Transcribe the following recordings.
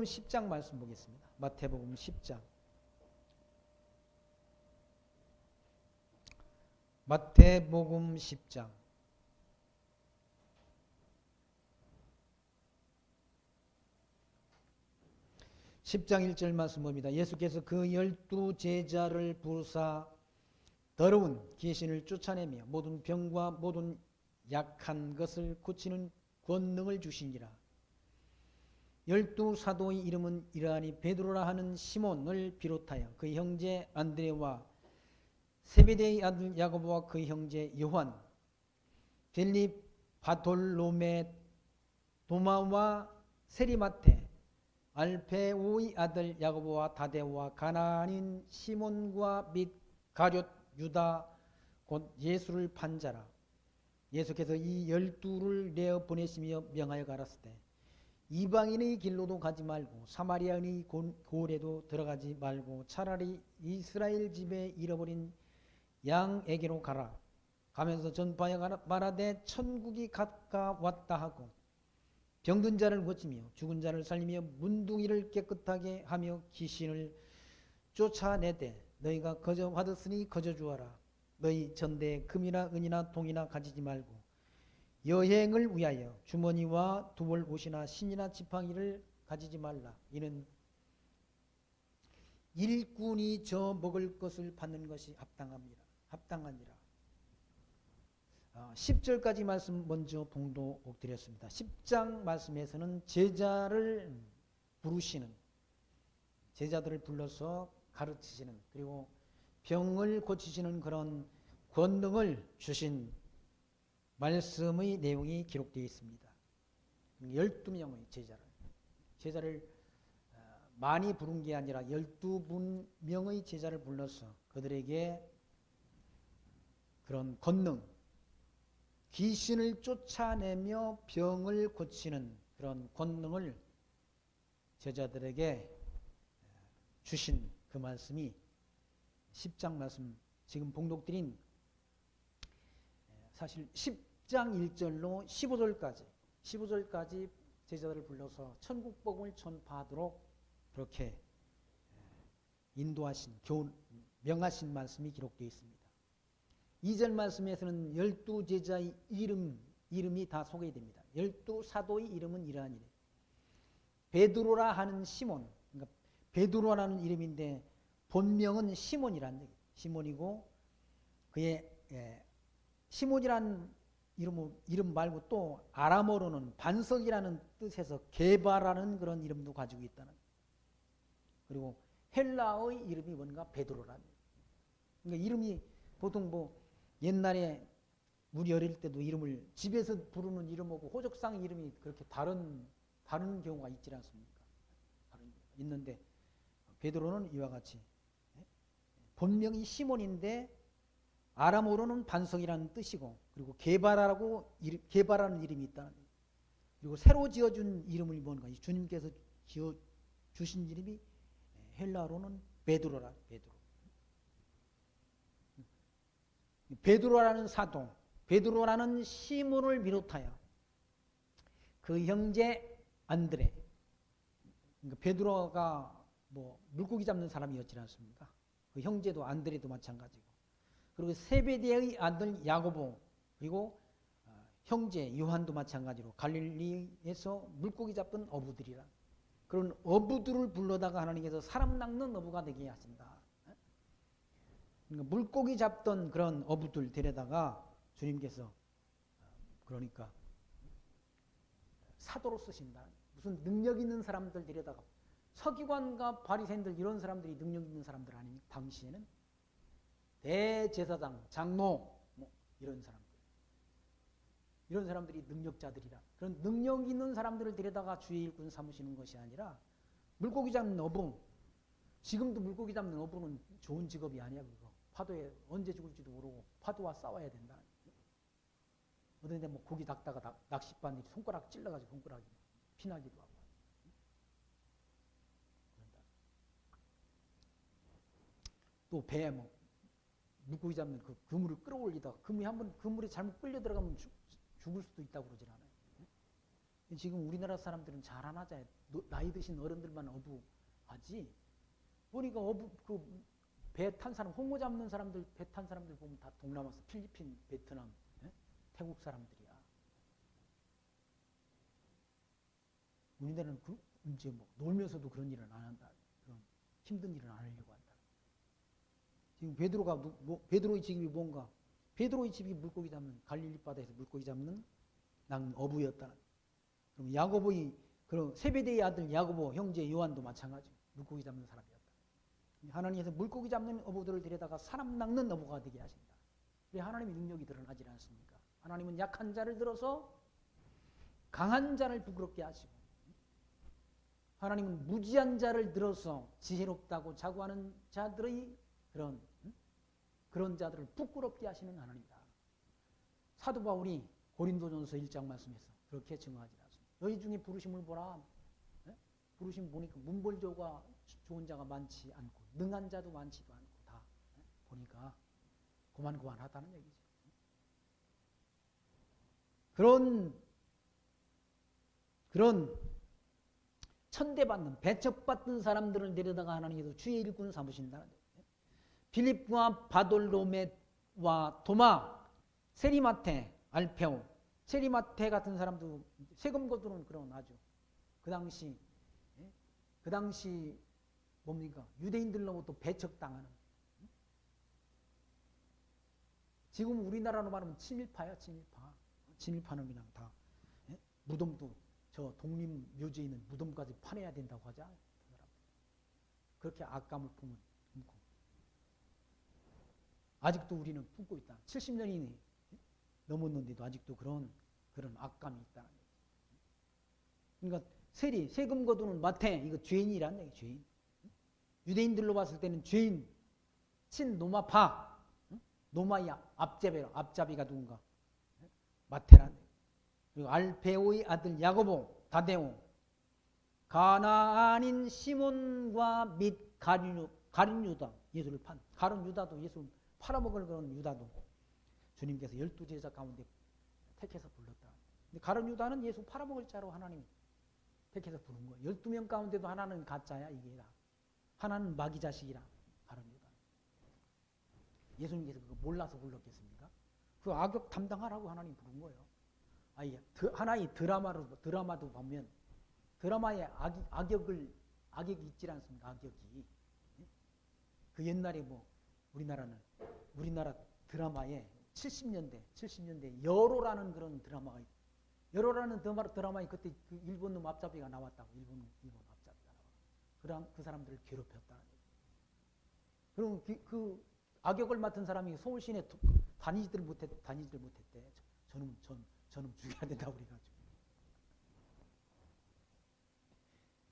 10장 말씀 보겠습니다. 마태복음 10장. 마태복음 10장. 10장 1절 말씀 봅니다. 예수께서 그 12제자를 부르사 더러운 귀신을 쫓아내며 모든 병과 모든 약한 것을 고치는 권능을 주시니라. 12사도의 이름은 이러하니 베드로라 하는 시몬을 비롯하여 그 형제 안드레와 세베대의 아들 야고보와 그 형제 요한, 빌립, 바돌로메, 도마와 세리마테, 알페오의 아들 야고보와 다데와 가나안인 시몬과 및 가룟 유다 곧 예수를 판 자라. 예수께서 이 12를 내어 보내시며 명하여 가라사대 이방인의 길로도 가지 말고 사마리아인의 고을에도 들어가지 말고 차라리 이스라엘 집에 잃어버린 양에게로 가라. 가면서 전파하여 말하되 천국이 가까웠다 하고 병든 자를 고치며 죽은 자를 살리며 문둥이를 깨끗하게 하며 귀신을 쫓아내되 너희가 거저 받았으니 거저 주어라. 너희 전대에 금이나 은이나 동이나 가지지 말고 여행을 위하여 주머니와 두벌 옷이나 신이나 지팡이를 가지지 말라. 이는 일꾼이 저 먹을 것을 받는 것이 합당하니라. 10절까지 말씀 먼저 봉독 드렸습니다. 10장 말씀에서는 제자를 부르시는, 제자들을 불러서 가르치시는, 그리고 병을 고치시는 그런 권능을 주신 말씀의 내용이 기록되어 있습니다. 12명의 제자를 많이 부른 게 아니라 12명의 제자를 불러서 그들에게 그런 권능, 귀신을 쫓아내며 병을 고치는 그런 권능을 제자들에게 주신 그 말씀이 10장 말씀, 지금 봉독드린 사실 10장 1절로 15절까지 제자들을 불러서 천국 복음을 전파하도록 그렇게 인도하신, 명하신 말씀이 기록되어 있습니다. 2절 말씀에서는 12제자의 이름이 다 소개됩니다. 12사도의 이름은 이러하니라. 베드로라 하는 시몬, 그러니까 베드로라는 이름인데 본명은 시몬이라는 얘기예요. 시몬이고 그의 시몬이라는 이름 말고 또 아람어로는 반석이라는 뜻에서 게바라는 그런 이름도 가지고 있다는. 그리고 헬라어의 이름이 뭔가 베드로라는. 그러니까 이름이 보통 옛날에 우리 어릴 때도 이름을 집에서 부르는 이름하고 호적상 이름이 그렇게 다른 경우가 있지 않습니까? 있는데 베드로는 이와 같이 본명이 시몬인데 아람어로는 반석이라는 뜻이고, 그리고 게바라는 이름이 있다는 거예요. 그리고 새로 지어준 이름을 뭔가 주님께서 지어주신 이름이 헬라어로는 베드로라. 베드로라는 사도, 베드로라는 시몬을 비롯하여 그 형제 안드레, 그러니까 베드로가 물고기 잡는 사람이었지 않습니까? 그 형제도 안드레도 마찬가지고, 그리고 세베대의 아들 야고보, 그리고 형제 요한도 마찬가지로 갈릴리에서 물고기 잡던 어부들이라. 그런 어부들을 불러다가 하나님께서 사람 낚는 어부가 되게 하신다. 그러니까 물고기 잡던 그런 어부들 데려다가 주님께서 그러니까 사도로 쓰신다. 무슨 능력 있는 사람들 데려다가, 서기관과 바리새인들 이런 사람들이 능력 있는 사람들 아닙니까? 당시에는 대제사장, 장로 이런 사람들이 능력자들이라. 그런 능력 있는 사람들을 데려다가 주의 일꾼 삼으시는 것이 아니라 물고기 잡는 어부, 지금도 물고기 잡는 어부는 좋은 직업이 아니야. 그거 파도에 언제 죽을지도 모르고 파도와 싸워야 된다. 어떤 데 고기 닦다가 낚싯바늘이 손가락 찔러가지고 손가락이 피나기도 하고. 또 배에 물고기 잡는 그 그물을 끌어올리다가 그물이 잘못 끌려 들어가면 죽을 수도 있다고 그러질 않아요. 지금 우리나라 사람들은 잘 안 하잖아요. 나이 드신 어른들만 어부하지. 보니까 배 탄 사람, 홍어 잡는 사람들, 배 탄 사람들 보면 다 동남아서 필리핀, 베트남, 태국 사람들이야. 우리나라는 이제 뭐 놀면서도 그런 일은 안 한다. 그런 힘든 일은 안 하려고 한다. 지금 베드로의 직업이 뭔가? 베드로의 집이 물고기 잡는, 갈릴리 바다에서 물고기 잡는 어부였다. 그럼 야고보의 그런 세베대의 아들 야고보 형제 요한도 마찬가지. 물고기 잡는 사람이었다. 하나님께서 물고기 잡는 어부들을 데려다가 사람 낚는 어부가 되게 하신다. 그래 하나님의 능력이 드러나지 않습니까? 하나님은 약한 자를 들어서 강한 자를 부끄럽게 하시고, 하나님은 무지한 자를 들어서 지혜롭다고 자고하는 자들의 그런 자들을 부끄럽게 하시는 하나님이다. 사도 바울이 고린도전서 1장 말씀에서 그렇게 증언하지 않습니다. 너희 중에 부르심을 보라. 부르심 보니까 문벌조가 좋은 자가 많지 않고 능한 자도 많지도 않고 다 보니까 고만고만하다는 얘기죠. 그런 천대받는 배척받는 사람들을 데려다가 하나님께서 주의 일꾼 삼으신다는 거예요. 빌립과 바돌로메와 도마, 세리마테, 알페오, 세리마테 같은 사람도 세금 거두는 그런 아주 그 당시 뭡니까? 유대인들로부터 배척당하는. 지금 우리나라로 말하면 친일파야, 친일파. 친일파는 그냥 다 무덤도 저 독립묘지에 있는 무덤까지 파내야 된다고 하자. 그렇게 악감을 품고 아직도 우리는 품고 있다. 70년이 넘었는데도 아직도 그런 악감이 있다는 얘기죠. 그러니까 세금 거두는 마태, 이거 죄인이란 얘기, 죄인. 유대인들로 봤을 때는 죄인, 친노마파, 노마의 앞잡이가 누군가? 마태란 얘기. 그리고 알페오의 아들 야고보, 다데오, 가나안인 시몬과 및 가룟 유다, 예수를 가룟 유다도 예수 팔아먹을 그런 유다도 주님께서 12제자 가운데 택해서 불렀다. 근데 가룟 유다는 예수 팔아먹을 자로 하나님 택해서 부른 거예요. 12명 가운데도 하나는 가짜야, 이게 다. 하나는 마귀 자식이라, 가룟 유다. 예수님께서 그거 몰라서 불렀겠습니까? 그 악역 담당하라고 하나님 부른 거예요. 하나의 드라마도 보면 드라마에 악역이 있지 않습니까? 악역이. 그 옛날에 우리나라 드라마에 70년대 여로라는 그런 드라마가 있어요. 여로라는 드라마에 그때 그 일본 놈 앞잡이가 나왔다고. 일본 앞잡이가 나와. 그 사람들을 괴롭혔다는 얘기. 그럼 그 악역을 맡은 사람이 서울시내 다니지들 못했대. 저놈 죽여야 된다고 그래가지고.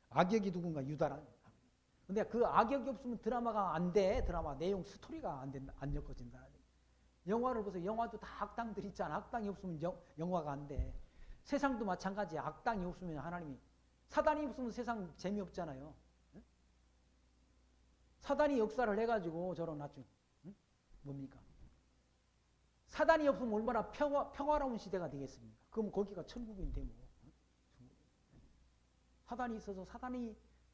악역이 누군가? 유다라는. 근데 그 악역이 없으면 드라마가 안 돼. 드라마 내용 스토리가 안 엮어진다. 영화를 보세요. 영화도 다 악당들 있잖아. 악당이 없으면 영화가 안 돼. 세상도 마찬가지야. 악당이 없으면 하나님이, 사단이 없으면 세상 재미없잖아요. 사단이 역사를 해가지고 저런 아주 뭡니까? 사단이 없으면 얼마나 평화로운 시대가 되겠습니까? 그럼 거기가 천국인데 뭐. 사단이 있어서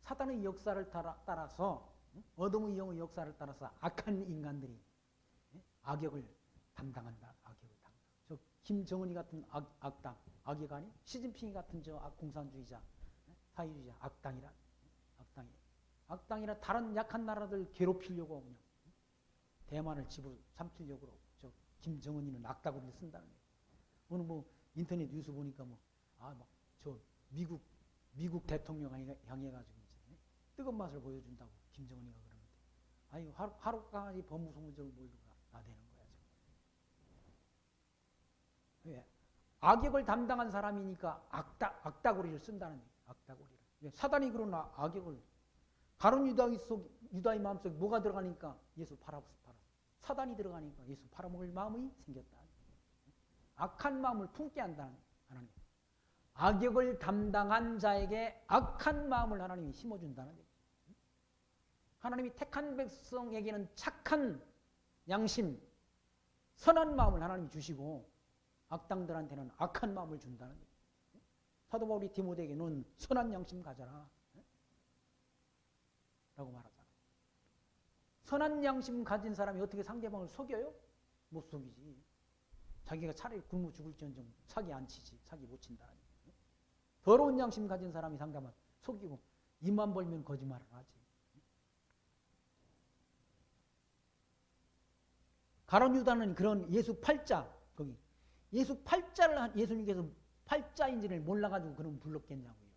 사단의 역사를 따라서, 어둠의 영의 역사를 따라서 악한 인간들이 악역을 담당한다. 저 김정은이 같은 악당, 악역 아니? 시진핑이 같은 저 공산주의자, 사회주의자, 악당이라 다른 약한 나라들 괴롭히려고 그냥 대만을 집으로 삼키려고 저 김정은이는 악다구리를 쓴다는 거예요. 오늘 인터넷 뉴스 보니까 저 미국 대통령 향해가지고 이제 뜨거운 맛을 보여준다고 김정은이가 그러는데, 하룻강아지 법무소문적을 몰고 나대는 거야. 왜? 악역을 담당한 사람이니까 악다구리를 쓴다는 얘기예요. 악다구리를. 사단이 그런 악역을, 가룟 유다의 마음속에 뭐가 들어가니까 예수 팔았어. 사단이 들어가니까 예수 팔아먹을 마음이 생겼다. 악한 마음을 품게 한다는 하나님. 악역을 담당한 자에게 악한 마음을 하나님이 심어준다는 얘기예요. 하나님이 택한 백성에게는 착한 양심, 선한 마음을 하나님이 주시고 악당들한테는 악한 마음을 준다는 얘기예요. 사도 바울이 디모데에게 는 선한 양심 가져라 라고 말하잖아. 선한 양심 가진 사람이 어떻게 상대방을 속여요? 못 속이지. 자기가 차라리 굶어 죽을지언정 사기 안 치지. 사기 못 친다. 더러운 양심 가진 사람이 상대방 속이고 입만 벌면 거짓말을 하지. 가룟 유다는 그런 예수 팔자, 거기 예수 팔자를 예수님께서 팔자인지를 몰라가지고 그런 불렀겠냐고요.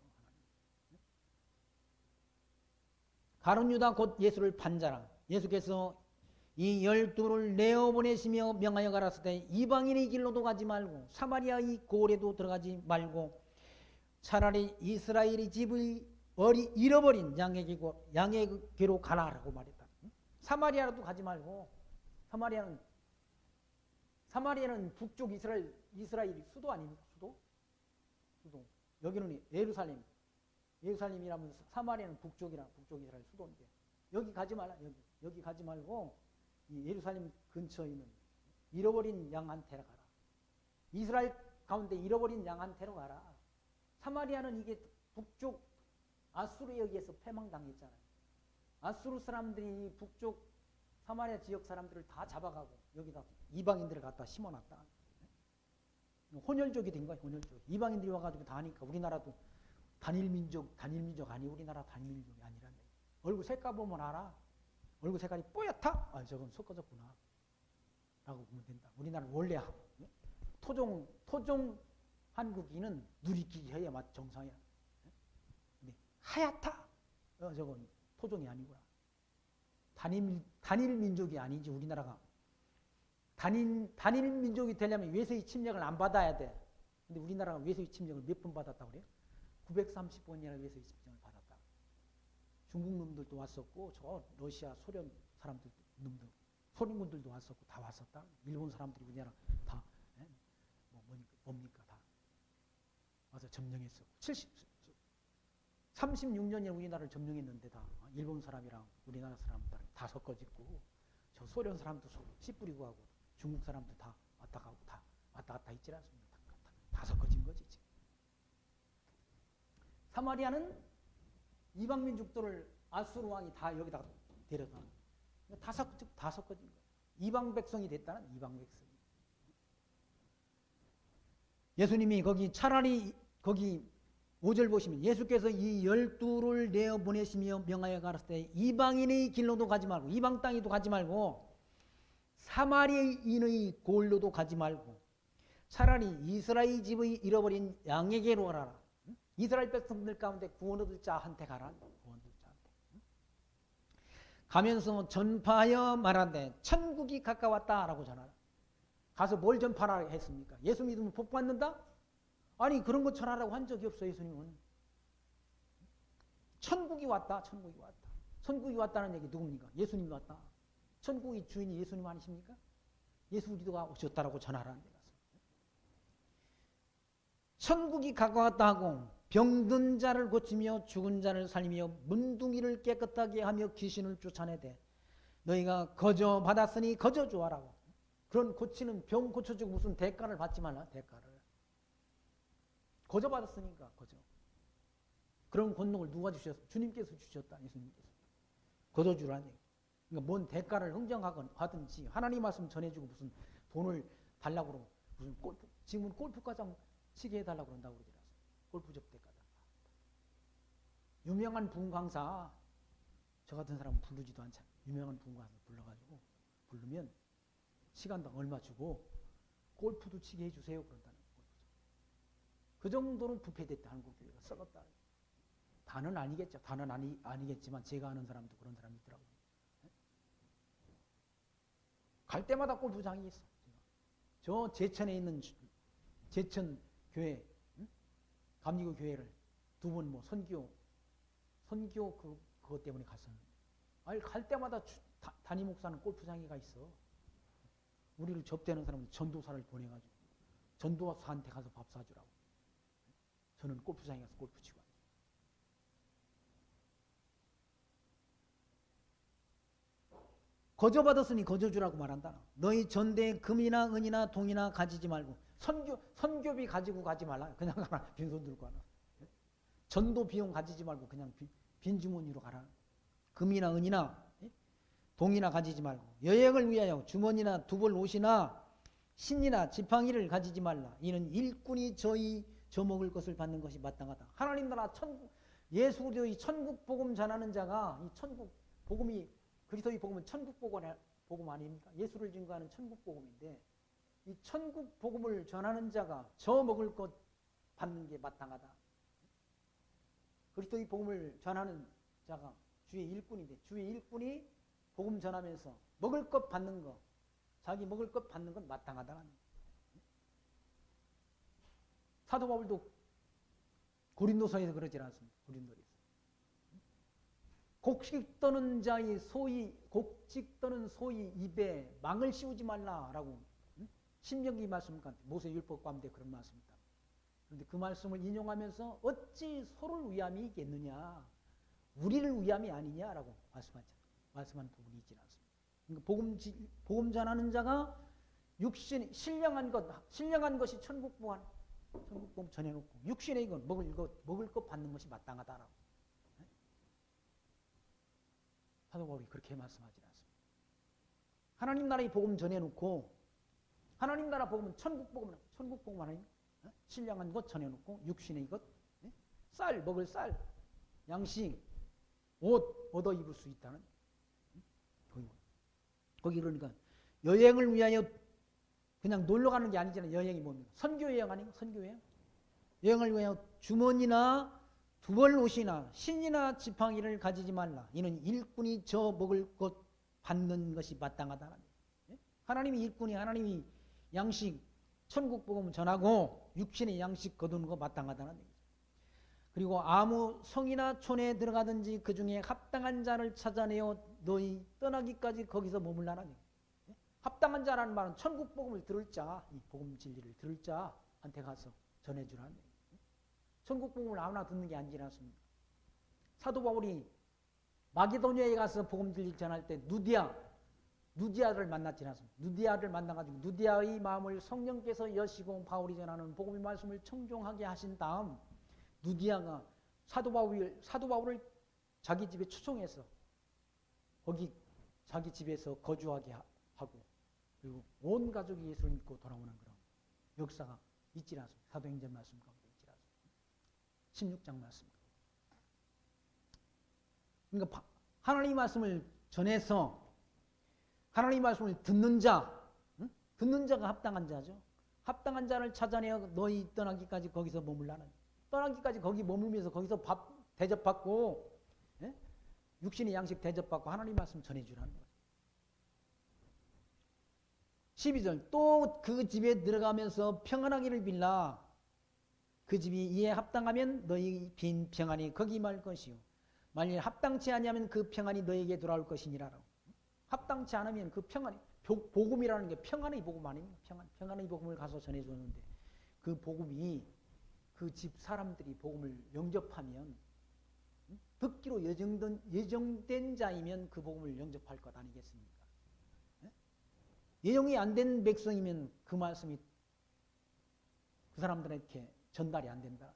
가룟 유다 곧 예수를 판자라. 예수께서 이 12를 내어보내시며 명하여 가라사대 이방인의 길로도 가지 말고 사마리아의 고래도 들어가지 말고 차라리 이스라엘의 집의 잃어버린 양에게로 가라라고 말했다. 사마리아라도 가지 말고. 사마리아는 북쪽 이스라엘이 수도 아닙니까? 수도. 여기는 예루살렘이라면 사마리아는 북쪽 이스라엘 수도인데 여기 가지 말라. 여기 가지 말고 이 예루살렘 근처에 있는 잃어버린 양한테로 가라. 이스라엘 가운데 잃어버린 양한테로 가라. 사마리아는 이게 북쪽 아수르에 의해서 패망당했잖아요. 아수르 사람들이 북쪽 사마리아 지역 사람들을 다 잡아가고 여기다 이방인들을 갖다 심어놨다. 혼혈족이 된 거야. 혼혈족. 이방인들이 와가지고 다 하니까 우리나라도 단일민족 아니 우리나라 단일민족이 아니란데. 얼굴 색깔 보면 알아. 얼굴 색깔이 뽀얗다? 아, 저건 섞어졌구나. 라고 보면 된다. 우리나라는 원래 토종 한국인은 누리끼리 해야 맛 정상이야. 근데 하얗다? 저건 토종이 아니구나. 단일 민족이 아니지. 우리나라가 단일 민족이 되려면 외세의 침략을 안 받아야 돼. 근데 우리나라가 외세의 침략을 몇 번 받았다고 그래요? 930번이나 외세의 침략을 받았다. 중국 놈들도 왔었고 저 러시아 소련 사람들 놈들 소련군들도 왔었고 다 왔었다. 일본 사람들이 우리나라 다 뭡니까 다 와서 점령했었고 36년에 우리나라를 점령했는데 다 일본 사람이랑 우리나라 사람들 다 섞어짓고 저 소련 사람도 씨 뿌리고 하고 중국 사람도 다 왔다 가고 다 왔다 갔다 있지 않습니까? 다 섞어진 거지 지금. 사마리아는 이방 민족들을 아수르 왕이 다 여기다가 데려다 다 섞어진 거야. 이방 백성이 됐다는 이방 백성이. 예수님이 거기 5절 보시면 예수께서 이 12를 내어보내시며 명하여 가라사대 이방인의 길로도 가지 말고 이방 땅에도 가지 말고 사마리아인의 골로도 가지 말고 차라리 이스라엘 집의 잃어버린 양에게로 가라. 이스라엘 백성들 가운데 구원 얻을 자한테 가라. 구원 얻을 자한테. 가면서 전파하여 말하되 천국이 가까웠다라고 전하라. 가서 뭘 전파하라 했습니까? 예수 믿으면 복 받는다? 아니 그런 거 전하라고 한 적이 없어요. 예수님은. 천국이 왔다. 천국이 왔다는 얘기 누굽니까? 예수님이 왔다. 천국의 주인이 예수님 아니십니까? 예수 그리스도가 오셨다라고 전하라는 데 가서. 천국이 가까웠다 하고 병든 자를 고치며 죽은 자를 살리며 문둥이를 깨끗하게 하며 귀신을 쫓아내되 너희가 거저 받았으니 거저 주어라고. 그런 고치는 병 고쳐주고 무슨 대가를 받지 말라. 대가를. 거저 받았으니까 거저. 그런 권능을 누가 주셨어? 주님께서 주셨다. 예수님께서. 거저 주라는 얘기. 그러니까 뭔 대가를 흥정하든지 하나님 말씀 전해주고 무슨 돈을 달라고 그러고 무슨 지금은 골프과장 치게 해달라고 그런다고 그러더라고요. 골프접 대가다. 유명한 부흥 강사 저 같은 사람은 부르지도 않잖아요. 유명한 부흥 강사 불러가지고 부르면 시간당 얼마 주고 골프도 치게 해주세요. 그런다는 거죠. 그 정도는 부패됐다. 한국교회가 썩었다. 다는 아니겠죠. 다는 아니겠지만 제가 아는 사람도 그런 사람이 있더라고요. 갈 때마다 골프장이 있어. 저 제천에 있는 제천 교회, 감리교 교회를 두 번 뭐 선교 그것 때문에 갔었는데, 아니 갈 때마다 담임 목사는 골프장에 가 있어. 우리를 접대하는 사람은 전도사를 보내가지고 전도사한테 가서 밥 사주라고. 저는 골프장에 가서 골프 치고 왔어요. 거저 받았으니 거저 주라고 말한다. 너희 전대에 금이나 은이나 동이나 가지지 말고 선교비 가지고 가지 말라. 그냥 가라. 빈손 들고 가라. 전도 비용 가지지 말고 그냥 빈 주머니로 가라. 금이나 은이나 동이나 가지지 말고 여행을 위하여 주머니나 두벌 옷이나 신이나 지팡이를 가지지 말라. 이는 일꾼이 저 먹을 것을 받는 것이 마땅하다. 하나님 나라 예수 그리스도의 천국 복음 전하는 자가 이 천국 복음이 그리스도의 복음은 천국 복음 아닙니까? 예수를 증거하는 천국 복음인데 이 천국 복음을 전하는 자가 저 먹을 것 받는 게 마땅하다. 그리스도의 복음을 전하는 자가 주의 일꾼인데 주의 일꾼이 복음 전하면서 먹을 것 받는 거, 자기 먹을 것 받는 건 마땅하다. 사도 바울도 고린도서에서 그러지 않습니다. 고린도에서. 곡식 떠는 자의 곡식 떠는 소의 입에 망을 씌우지 말라라고 신명기 말씀 같은 모세 율법 가운데 그런 말씀입니다. 그런데 그 말씀을 인용하면서 어찌 서로를 위함이 있겠느냐, 우리를 위함이 아니냐라고 말씀한 부분이 있지 않습니다. 그러니까 복음 전하는 자가 신령한 것이 천국 복음 전해놓고 육신의 이건 먹을 것 받는 것이 마땅하다라고 사도 바울이 그렇게 말씀하지 않습니다. 하나님 나라의 복음 전해놓고 하나님 나라 복음은 천국 복음 아닙니까? 신령한 것 전해놓고 육신의 것, 먹을 쌀, 양식, 옷 얻어 입을 수 있다는 거기 그러니까 여행을 위하여 그냥 놀러 가는 게 아니잖아요. 여행이 뭡니까? 선교 여행 아니에요? 선교 여행? 여행을 위하여 주머니나 두벌 옷이나 신이나 지팡이를 가지지 말라. 이는 일꾼이 저 먹을 것 받는 것이 마땅하다. 하나님이 일꾼이 하나님이 양식 천국 복음을 전하고 육신의 양식 거두는 거 마땅하다는 얘기죠. 그리고 아무 성이나 촌에 들어가든지 그 중에 합당한 자를 찾아내어 너희 떠나기까지 거기서 머물라는 얘기죠. 합당한 자라는 말은 천국 복음을 들을 자, 이 복음 진리를 들을 자한테 가서 전해주라는 얘기죠. 천국 복음을 아무나 듣는 게 아니지 않습니까? 사도 바울이 마게도니아에 가서 복음 진리 전할 때 누디아를 만났지 않습니까? 누디아를 만나가지고 누디아의 마음을 성령께서 여시고 바울이 전하는 복음의 말씀을 청종하게 하신 다음 누디아가 사도 바울을 자기 집에 초청해서 거기 자기 집에서 거주하게 하고 그리고 온 가족이 예수를 믿고 돌아오는 그런 역사가 있지 않습니까? 사도행전 말씀 가운데 있지 않습니까? 16장 말씀. 그러니까 하나님의 말씀을 전해서 하나님의 말씀을 듣는 자가 합당한 자죠. 합당한 자를 찾아내어 너희 떠나기까지 거기서 머물라는. 떠나기까지 거기 머물면서 거기서 밥 대접받고 육신의 양식 대접받고 하나님 말씀 전해주라는 거죠. 12절 또 그 집에 들어가면서 평안하기를 빌라. 그 집이 이에 합당하면 너희 빈 평안이 거기 말 것이요 만일 합당치 아니하면 그 평안이 너에게 돌아올 것이니라. 합당치 않으면 그 평안이 복음이라는 게 평안의 복음 아닙니까? 평안의 복음을 가서 전해줬는데 그 복음이 그 집 사람들이 복음을 영접하면 듣기로 예정된 자이면 그 복음을 영접할 것 아니겠습니까? 예정이 안 된 백성이면 그 말씀이 그 사람들에게 전달이 안 된다.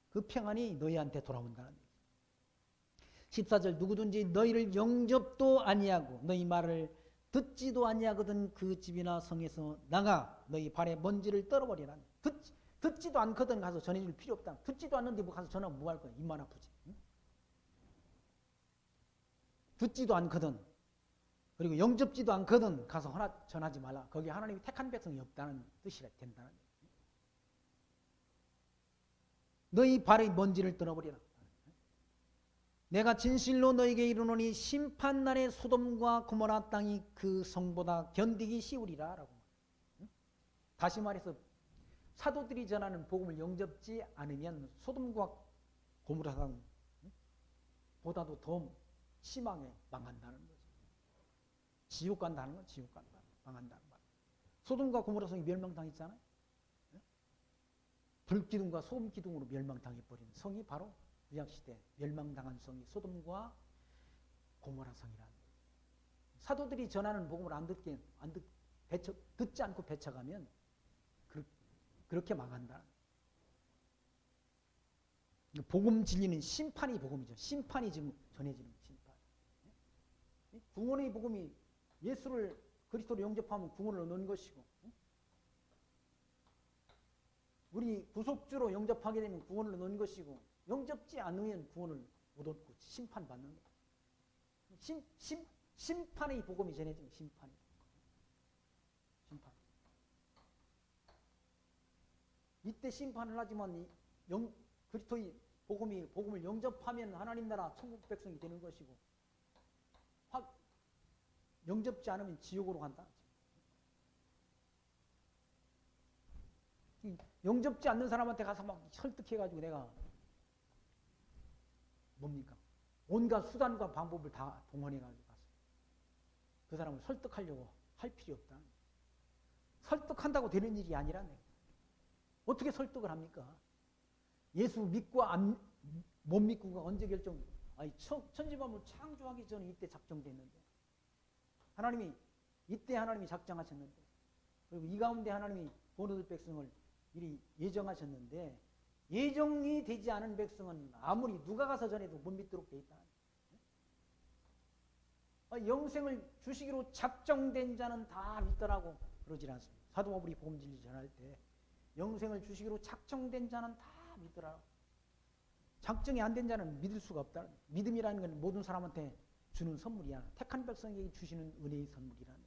그 평안이 너희한테 돌아온다는 얘기죠. 14절 누구든지 너희를 영접도 아니하고 너희 말을 듣지도 아니하거든 그 집이나 성에서 나가 너희 발에 먼지를 떨어버리라. 듣지도 않거든 가서 전해줄 필요 없다. 듣지도 않는데 뭐 가서 전하면 뭐 할 거야? 입만 아프지. 응? 듣지도 않거든 그리고 영접지도 않거든 가서 전하지 말라. 거기 하나님이 택한 백성이 없다는 뜻이라 된다는 거예요. 너희 발의 먼지를 떨어버리라. 내가 진실로 너에게 이르노니 심판날에 소돔과 고모라 땅이 그 성보다 견디기 쉬우리라 라고. 다시 말해서 사도들이 전하는 복음을 영접지 않으면 소돔과 고모라 땅보다도 더 심하게 망한다는 거죠. 지옥 간다는 건 지옥 간다. 망한다는 말. 소돔과 고모라 성이 멸망당했잖아요. 불기둥과 소금기둥으로 멸망당해버린 성이 바로 구약시대 멸망당한 성이 소돔과 고모라 성이라는 거예요. 사도들이 전하는 복음을 듣지 않고 배척하면 그렇게 망한다. 복음 진리는 심판이 복음이죠. 심판이 지금 전해지는 심판. 구원의 복음이 예수를 그리스도로 영접하면 구원을 얻는 것이고, 우리 구속주로 영접하게 되면 구원을 얻는 것이고, 영접지 않으면 구원을 못 얻고 심판받는 거예요. 심판의 복음이 전해지는 심판. 이때 심판을 하지만 그리스도의 복음을 영접하면 하나님 나라 천국 백성이 되는 것이고, 영접지 않으면 지옥으로 간다. 영접지 않는 사람한테 가서 막 설득해가지고 내가 뭡니까? 온갖 수단과 방법을 다 동원해가지고 가서 그 사람을 설득하려고 할 필요 없다. 설득한다고 되는 일이 아니라네. 어떻게 설득을 합니까? 예수 믿고 못 믿고가 언제 결정? 아니, 천지만물 창조하기 전에 이때 작정됐는데, 이때 하나님이 작정하셨는데, 그리고 이 가운데 하나님이 본 얻을 백성을 미리 예정하셨는데, 예정이 되지 않은 백성은 아무리 누가 가서 전해도 못 믿도록 돼 있다. 영생을 주시기로 작정된 자는 다 믿더라고 그러질 않습니다. 사도 바울이 복음 진리 전할 때 영생을 주시기로 작정된 자는 다 믿더라고. 작정이 안 된 자는 믿을 수가 없다. 믿음이라는 건 모든 사람한테 주는 선물이야. 택한 백성에게 주시는 은혜의 선물이라네.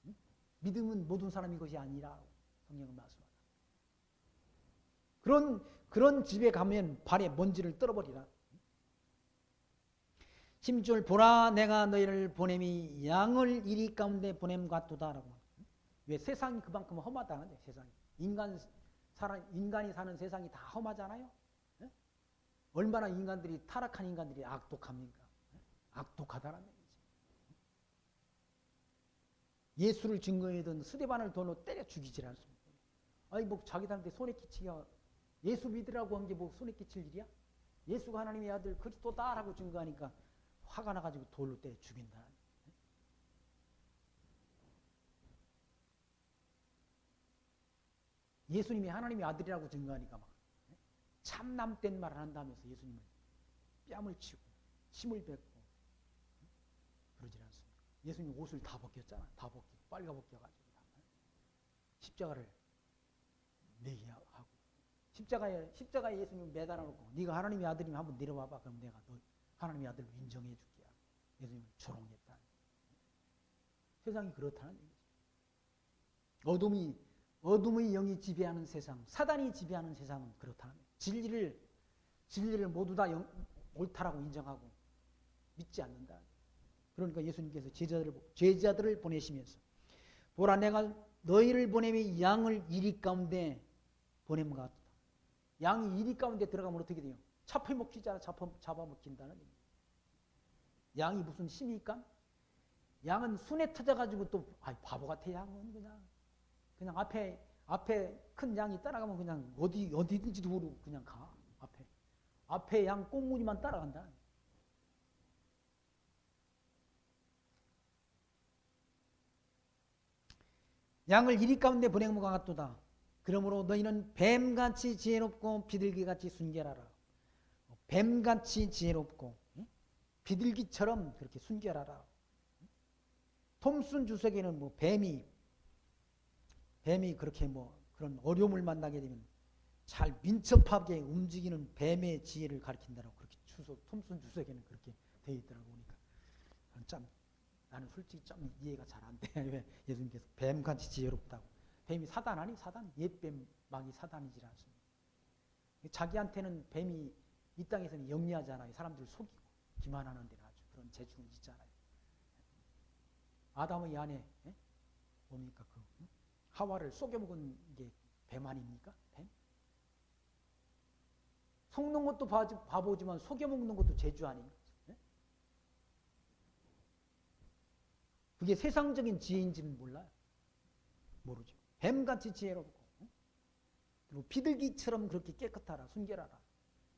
응? 믿음은 모든 사람의 것이 아니라 성경은 말씀하다. 그런 집에 가면 발에 먼지를 떨어버리라. 10절 보라 내가 너희를 보냄이 양을 이리 가운데 보냄 같도다라고. 왜 세상이 그만큼 험하다는데, 세상이. 인간이 사는 세상이 다 험하잖아요. 네? 얼마나 타락한 인간들이 악독합니까? 네? 악독하다는 얘기죠. 예수를 증거하던 스데반을 돌로 때려 죽이질 않습니다. 아니 뭐 자기들한테 손에 끼치기가, 예수 믿으라고 한 게 뭐 손에 끼칠 일이야? 예수가 하나님의 아들 그리스도다라고 증거하니까 화가 나가지고 돌로 때려 죽인다. 예수님이 하나님의 아들이라고 증거하니까 막 참남된 말을 한다면서 예수님을 뺨을 치고 침을 뱉고 그러질 않습니다. 예수님 옷을 다 벗겼잖아. 다 벗기고 빨가 벗겨가지고 십자가를 내게 하고, 십자가에 예수님을 매달아 놓고 네가 하나님의 아들이면 한번 내려와봐. 그럼 내가 너 하나님의 아들로 인정해 줄게. 예수님을 조롱했다. 세상이 그렇다는 얘기죠. 어둠의 영이 지배하는 세상, 사단이 지배하는 세상은 그렇다는 얘기죠. 진리를 모두 다 옳다라고 인정하고 믿지 않는다. 그러니까 예수님께서 제자들을 보내시면서 보라 내가 너희를 보내미 양을 이리 가운데 보냄 같다. 양이 이리 가운데 들어가면 어떻게 돼요? 잡아먹히잖아. 잡아먹힌다는 얘기예요. 양이 무슨 힘이니까? 양은 순에 터져가지고 또 바보 같아. 양은 그냥 앞에 큰 양이 따라가면 그냥 어디든지도 모르고 그냥 가. 앞에 양 꽁무니만 따라간다. 양을 이리 가운데 보낸 것 같도다. 그러므로 너희는 뱀같이 지혜롭고 비둘기같이 순결하라. 뱀같이 지혜롭고 비둘기처럼 그렇게 순결하라. 톰슨 주석에는 뭐 뱀이 그렇게 뭐 그런 어려움을 만나게 되면 잘 민첩하게 움직이는 뱀의 지혜를 가리킨다라고 그렇게 톰슨 주석에는 그렇게 되어 있더라고. 보니까 나는 솔직히 좀 이해가 잘 안 돼. 왜 예수님께서 뱀같이 지혜롭다고. 뱀이 사단 아니? 사단? 옛뱀막이 사단이질 않습니다. 자기한테는 뱀이 이 땅에서는 영리하잖아요. 사람들을 속이고 기만하는 데는 아주 그런 재주는 있잖아요. 아담의 아내 뭡니까? 하와를 속여먹은 게 뱀 아닙니까? 뱀? 속는 것도 바보지만 속여먹는 것도 재주 아닙니까? 그게 세상적인 지혜인지는 몰라요. 모르죠. 뱀같이 지혜롭고 그리고 비둘기처럼 그렇게 깨끗하라. 순결하라.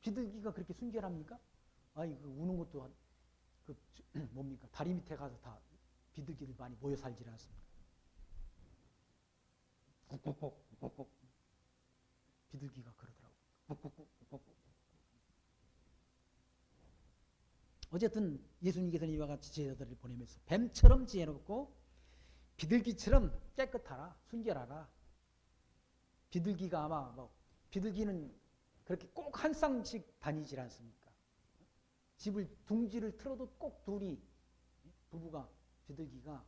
비둘기가 그렇게 순결합니까? 우는 것도 뭡니까? 다리 밑에 가서 다 비둘기들 많이 모여 살질 않습니까? 꾹꾹꾹 비둘기가 그러더라고. 꾹꾹꾹꾹꾹. 어쨌든 예수님께서는 이와 같이 제자들을 보내면서 뱀처럼 지혜롭고 비둘기처럼 깨끗하라, 순결하라. 비둘기가 아마 비둘기는 그렇게 꼭 한 쌍씩 다니질 않습니까? 집을 둥지를 틀어도 꼭 둘이 부부가 비둘기가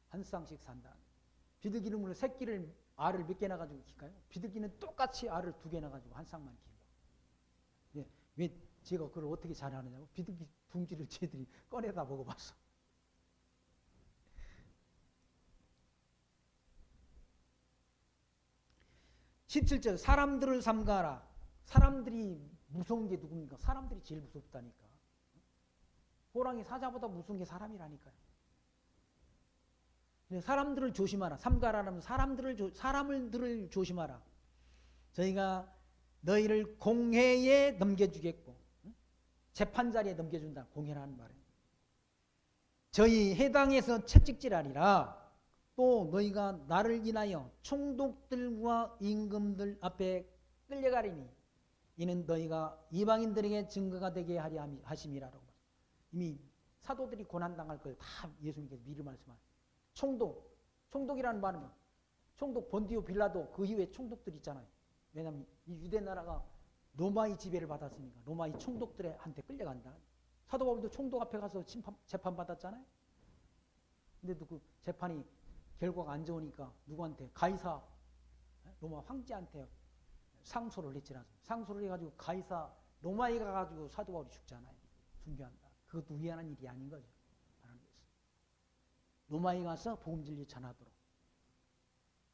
한 쌍씩 산다. 비둘기는 물론 새끼를 알을 몇 개나 가지고 키까요? 비둘기는 똑같이 알을 2개나 가지고 한 쌍만 키고. 왜 제가 그걸 어떻게 잘하느냐고? 비둘기 둥지를 쟤들이 꺼내다 먹어봤어. (17절) 사람들을 삼가라. 사람들이 무서운 게 누굽니까? 사람들이 제일 무섭다니까. 호랑이 사자보다 무서운 게 사람이라니까요. 사람들을 조심하라. 삼가라는 사람들을 조심하라. 저희가 너희를 공회에 넘겨주겠고, 재판자리에 넘겨준다. 공회라는 말이에요. 저희 해당에서 채찍질하리라. 또 너희가 나를 인하여 총독들과 임금들 앞에 끌려가리니 이는 너희가 이방인들에게 증거가 되게 하려 하심이라고. 이미 사도들이 고난당할 걸 다 예수님께서 미리 말씀하셨어요. 총독이라는 말은 총독 본디오 빌라도 그 이후에 총독들 있잖아요. 왜냐하면 이 유대 나라가 로마의 지배를 받았으니까 로마의 총독들한테 끌려간다. 사도 바울도 총독 앞에 가서 재판 받았잖아요. 근데도 그 재판이 결과가 안 좋으니까 누구한테? 가이사 로마 황제한테 상소를 했지 않습니까? 상소를 해가지고 가이사 로마에 가가지고 사도 바울이 죽잖아요. 순교한다. 그것도 우연한 일이 아닌 거죠. 로마에 가서 복음 진리 전하도록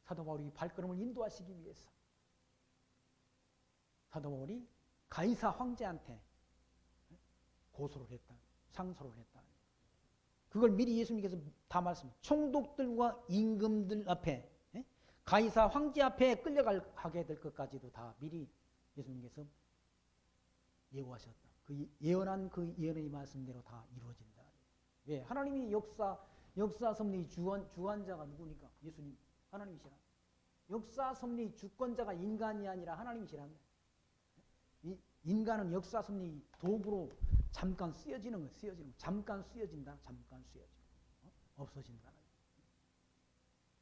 사도 바울이 발걸음을 인도하시기 위해서 사도 바울이 가이사 황제한테 고소를 했다. 상소를 했다. 그걸 미리 예수님께서 다 말씀하셨어요. 총독들과 임금들 앞에 가이사 황제 앞에 끌려가게 될 것까지도 다 미리 예수님께서 예고하셨다. 그 예언한 그 예언의 말씀대로 다 이루어진다. 왜? 하나님이 역사 섭리 주관자가 누구니까? 예수님 하나님이시라. 역사 섭리 주권자가 인간이 아니라 하나님이시랍니다. 인간은 역사 섭리 도구로 잠깐 쓰여지는 거예요. 잠깐 쓰여진다. 잠깐 쓰여져. 없어진다.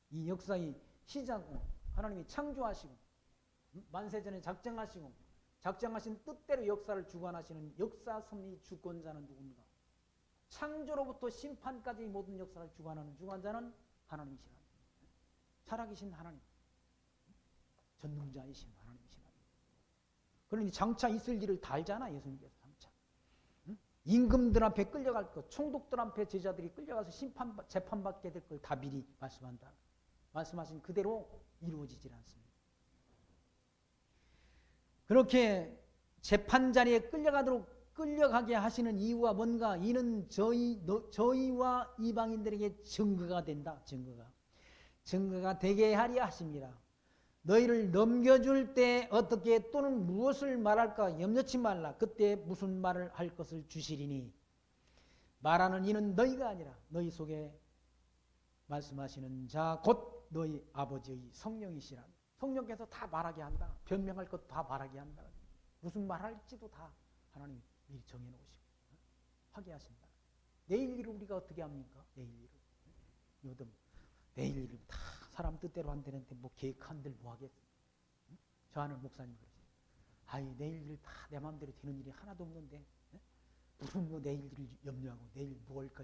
이 역사의 시작은 하나님이 창조하시고 만세전에 작정하신 뜻대로 역사를 주관하시는 역사 섭리 주권자는 누굽니까? 창조로부터 심판까지 모든 역사를 주관하는 주관자는 하나님이시라. 살아계신 하나님. 전능자이신 하나님이시라. 그러니 장차 있을 일을 다 알잖아. 예수님께서 장차. 임금들 앞에 끌려갈 것, 총독들 앞에 제자들이 끌려가서 재판받게 될 걸 다 미리 말씀한다. 말씀하신 그대로 이루어지질 않습니다. 그렇게 재판자리에 끌려가게 하시는 이유가 뭔가? 이는 저희와 이방인들에게 증거가 된다. 증거가 되게 하려 하십니다. 너희를 넘겨줄 때 어떻게 또는 무엇을 말할까 염려치 말라. 그때 무슨 말을 할 것을 주시리니 말하는 이는 너희가 아니라 너희 속에 말씀하시는 자 곧 너희 아버지의 성령이시라. 성령께서 다 말하게 한다. 변명할 것도 다 말하게 한다. 무슨 말할지도 다 하나님 미리 정해놓으시고 하게 하신다. 내일 일을 우리가 어떻게 합니까? 내일 일을. 요즘 내일 일을 다 사람 뜻대로 안 되는데 뭐 계획한들 뭐 하겠어. 저 아는 목사님 그러세요. 아이 내일 일 다 내 마음대로 되는 일이 하나도 없는데 무슨 뭐 내일 일을 염려하고 내일 뭐 할까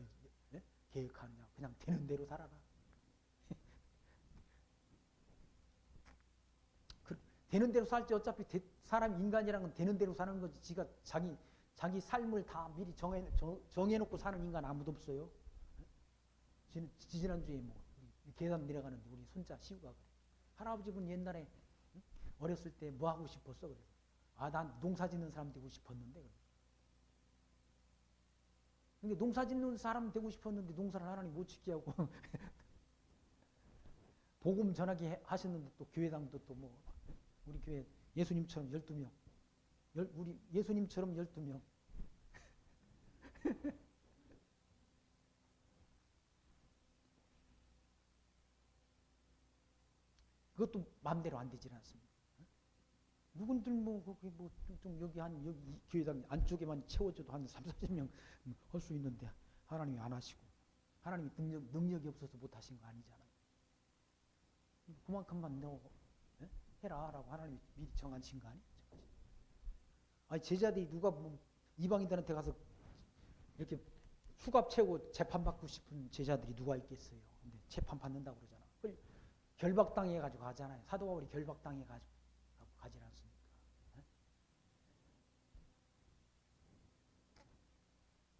계획하느냐. 그냥 되는 대로 살아라. 되는 대로 살지. 어차피 사람 인간이란 건 되는 대로 사는 거지. 지가 자기 삶을 다 미리 정해놓고 사는 인간 아무도 없어요. 지지난주에 뭐 계단 내려가는데 우리 손자 시우가 그래. 할아버지분 옛날에 어렸을 때 뭐 하고 싶었어? 그래서 난 농사 짓는 사람 되고 싶었는데. 근데 농사 짓는 사람 되고 싶었는데 농사를 하나님 못 짓게 하고 복음 전하게 하셨는데 또 교회당도 또 뭐 우리 교회 예수님처럼 12명 우리 예수님처럼 12명 그것도 마음대로 안 되질 않습니다. 누군들 뭐 거기 뭐좀 여기 한 여기 교회당 안쪽에만 채워줘도 한 3, 40명 할 수 있는데 하나님이 안 하시고 하나님이 능력이 없어서 못 하신 거 아니잖아요. 그만큼만 너 해라라고 하나님이 미리 정하신 거 아니에요? 아니 제자들이 누가 뭐 이방인들한테 가서 이렇게 수갑 채우고 재판받고 싶은 제자들이 누가 있겠어요? 근데 재판 받는다고 그러잖아. 결박당해 가지고 가잖아요. 사도 바울이 결박당해 가지고 가지 않습니까?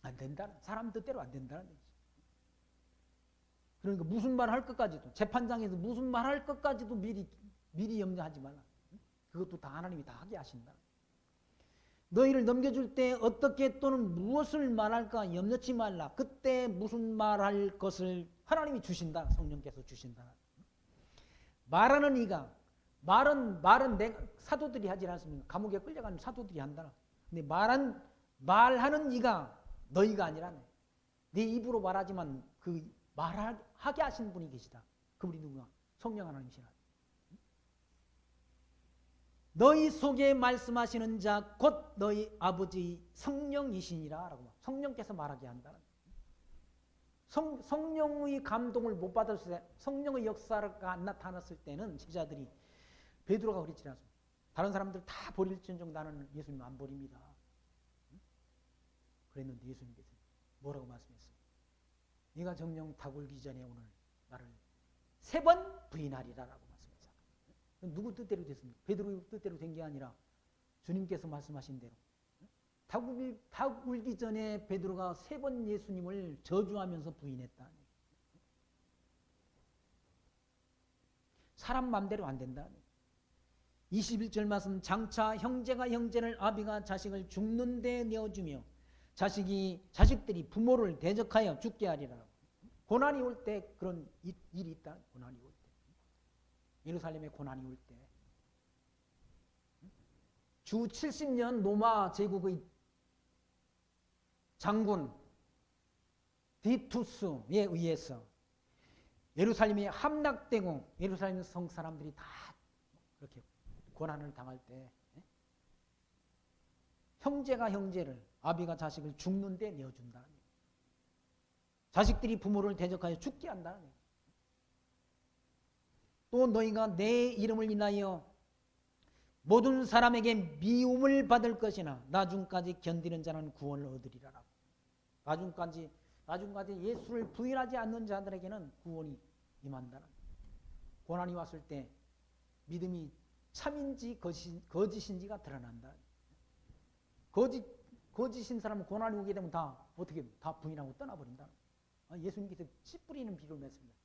안 된다는, 사람 뜻대로 안 된다는 얘기죠. 그러니까 무슨 말 할 것까지도, 재판장에서 무슨 말 할 것까지도 미리 염려하지 말라. 그것도 다 하나님이 다 하게 하신다. 너희를 넘겨줄 때 어떻게 또는 무엇을 말할까 염려치 말라. 그때 무슨 말할 것을 하나님이 주신다. 성령께서 주신다. 말하는 이가, 말은 내가 사도들이 하지 않습니까? 감옥에 끌려가는 사도들이 한다. 근데 말하는 이가 너희가 아니라 내 입으로 말하지만 그 말하게 하신 분이 계시다. 그분이 누구냐? 성령 하나님이시라. 너희 속에 말씀하시는 자 곧 너희 아버지 성령이시니라 라고 성령께서 말하게 한다. 성령의 감동을 못 받았을 때, 성령의 역사가 안 나타났을 때는 제자들이 베드로가 그랬지 않습니까? 다른 사람들 다 버릴지언정 나는 예수님 안 버립니다. 그랬는데 예수님께서 뭐라고 말씀했어요? 네가 정령 다 굴기 전에 오늘 나를 3번 부인하리라라고 말씀했잖아요. 누구 뜻대로 됐습니까? 베드로의 뜻대로 된 게 아니라 주님께서 말씀하신 대로 다 굴기 전에 베드로가 3번 예수님을 저주하면서 부인했다. 사람 마음대로 안 된다. 21절 말씀, 장차 형제가 형제를, 아비가 자식을 죽는 데 내어주며 자식들이 부모를 대적하여 죽게 하리라. 고난이 올 때 그런 일이 있다. 고난이 올 때. 예루살렘에 고난이 올 때. 주 70년 로마 제국의 장군 디투스에 의해서 예루살렘이 함락되고 예루살렘 성 사람들이 다 그렇게 고난을 당할 때 형제가 형제를, 아비가 자식을 죽는 데 내어준다. 자식들이 부모를 대적하여 죽게 한다. 또 너희가 내 이름을 인하여 모든 사람에게 미움을 받을 것이나 나중까지 견디는 자는 구원을 얻으리라. 나중까지 예수를 부인하지 않는 자들에게는 구원이 임한다. 고난이 왔을 때 믿음이 참인지 거짓인지가 드러난다. 거짓인 사람은 고난이 오게 되면 다 부인하고 떠나버린다. 예수님께서 씨 뿌리는 비를 맺습니다.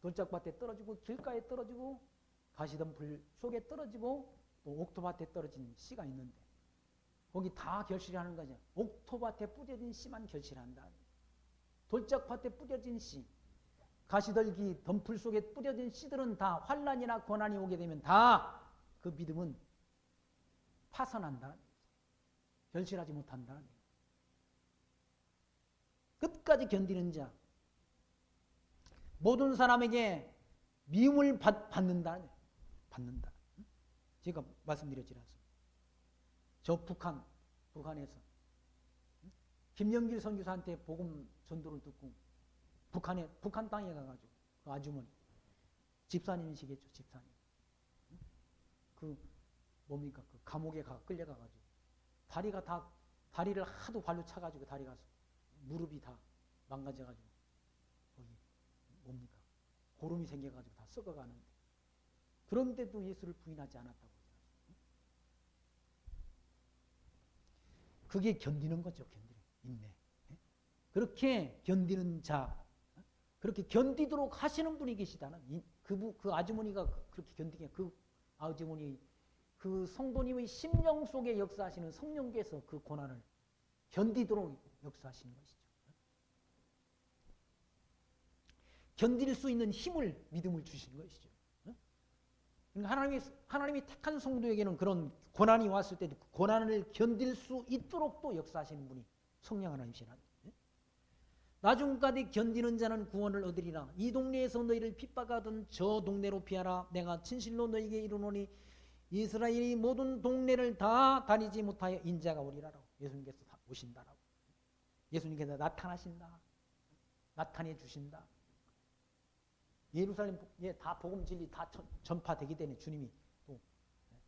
돌짝밭에 떨어지고 길가에 떨어지고 가시던 불 속에 떨어지고 또 옥토밭에 떨어진 씨가 있는데 거기 다 결실하는 거죠. 옥토밭에 뿌려진 씨만 결실한다. 돌짝밭에 뿌려진 씨, 가시떨기 덤불 속에 뿌려진 씨들은 다 환난이나 고난이 오게 되면 다 그 믿음은 파산한다. 결실하지 못한다. 끝까지 견디는 자, 모든 사람에게 미움을 받는다. 제가 말씀드렸지 않습니까? 저 북한에서 김영길 선교사한테 복음 전도를 듣고 북한 땅에 가가지고 그 아주머니 집사님이시겠죠. 집사님. 그 감옥에 끌려가가지고 다리를 하도 발로 차가지고 다리가 무릎이 다 망가져가지고 거기 고름이 생겨가지고 다 썩어가는데 그런데도 예수를 부인하지 않았다고. 그게 견디는 거죠. 인내. 그렇게 견디는 자, 그렇게 견디도록 하시는 분이 계시다는 그 아주머니가 그렇게 견디게 그 아주머니 그 성도님의 심령 속에 역사하시는 성령께서 그 고난을 견디도록 역사하시는 것이죠. 견딜 수 있는 힘을, 믿음을 주시는 것이죠. 그러니까 하나님이 택한 성도에게는 그런 고난이 왔을 때도 그 고난을 견딜 수 있도록 또 역사하시는 분이 성령 하나님이시라. 나중까지 견디는 자는 구원을 얻으리라. 이 동네에서 너희를 핍박하던 저 동네로 피하라. 내가 진실로 너희에게 이르노니 이스라엘이 모든 동네를 다 다니지 못하여 인자가 오리라라고. 예수님께서 오신다라고. 예수님께서 나타나신다. 나타내 주신다. 예루살렘에 다 복음 진리 다 전파되기 때문에 주님이 또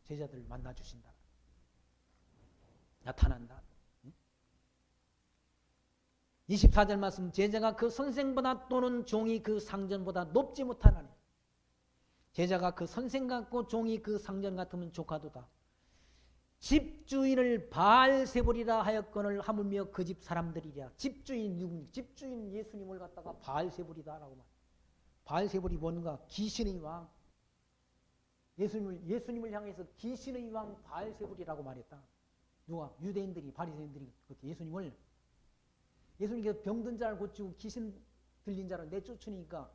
제자들을 만나 주신다. 나타난다. 24절 말씀, 제자가 그 선생보다 또는 종이 그 상전보다 높지 못하나니. 제자가 그 선생 같고 종이 그 상전 같으면 조카도다. 집주인을 바알세불이라 하였거늘 하물며 그 집 사람들이랴. 집주인 누굽니까? 집주인 예수님을 갖다가 바알세불이다라고 말. 바알세불이 뭔가? 귀신의 왕. 예수님을 향해서 귀신의 왕 바알세불이라고 말했다. 누가? 유대인들이, 바리새인들이 그렇게 예수님께서 병든 자를 고치고 귀신 들린 자를 내쫓으니까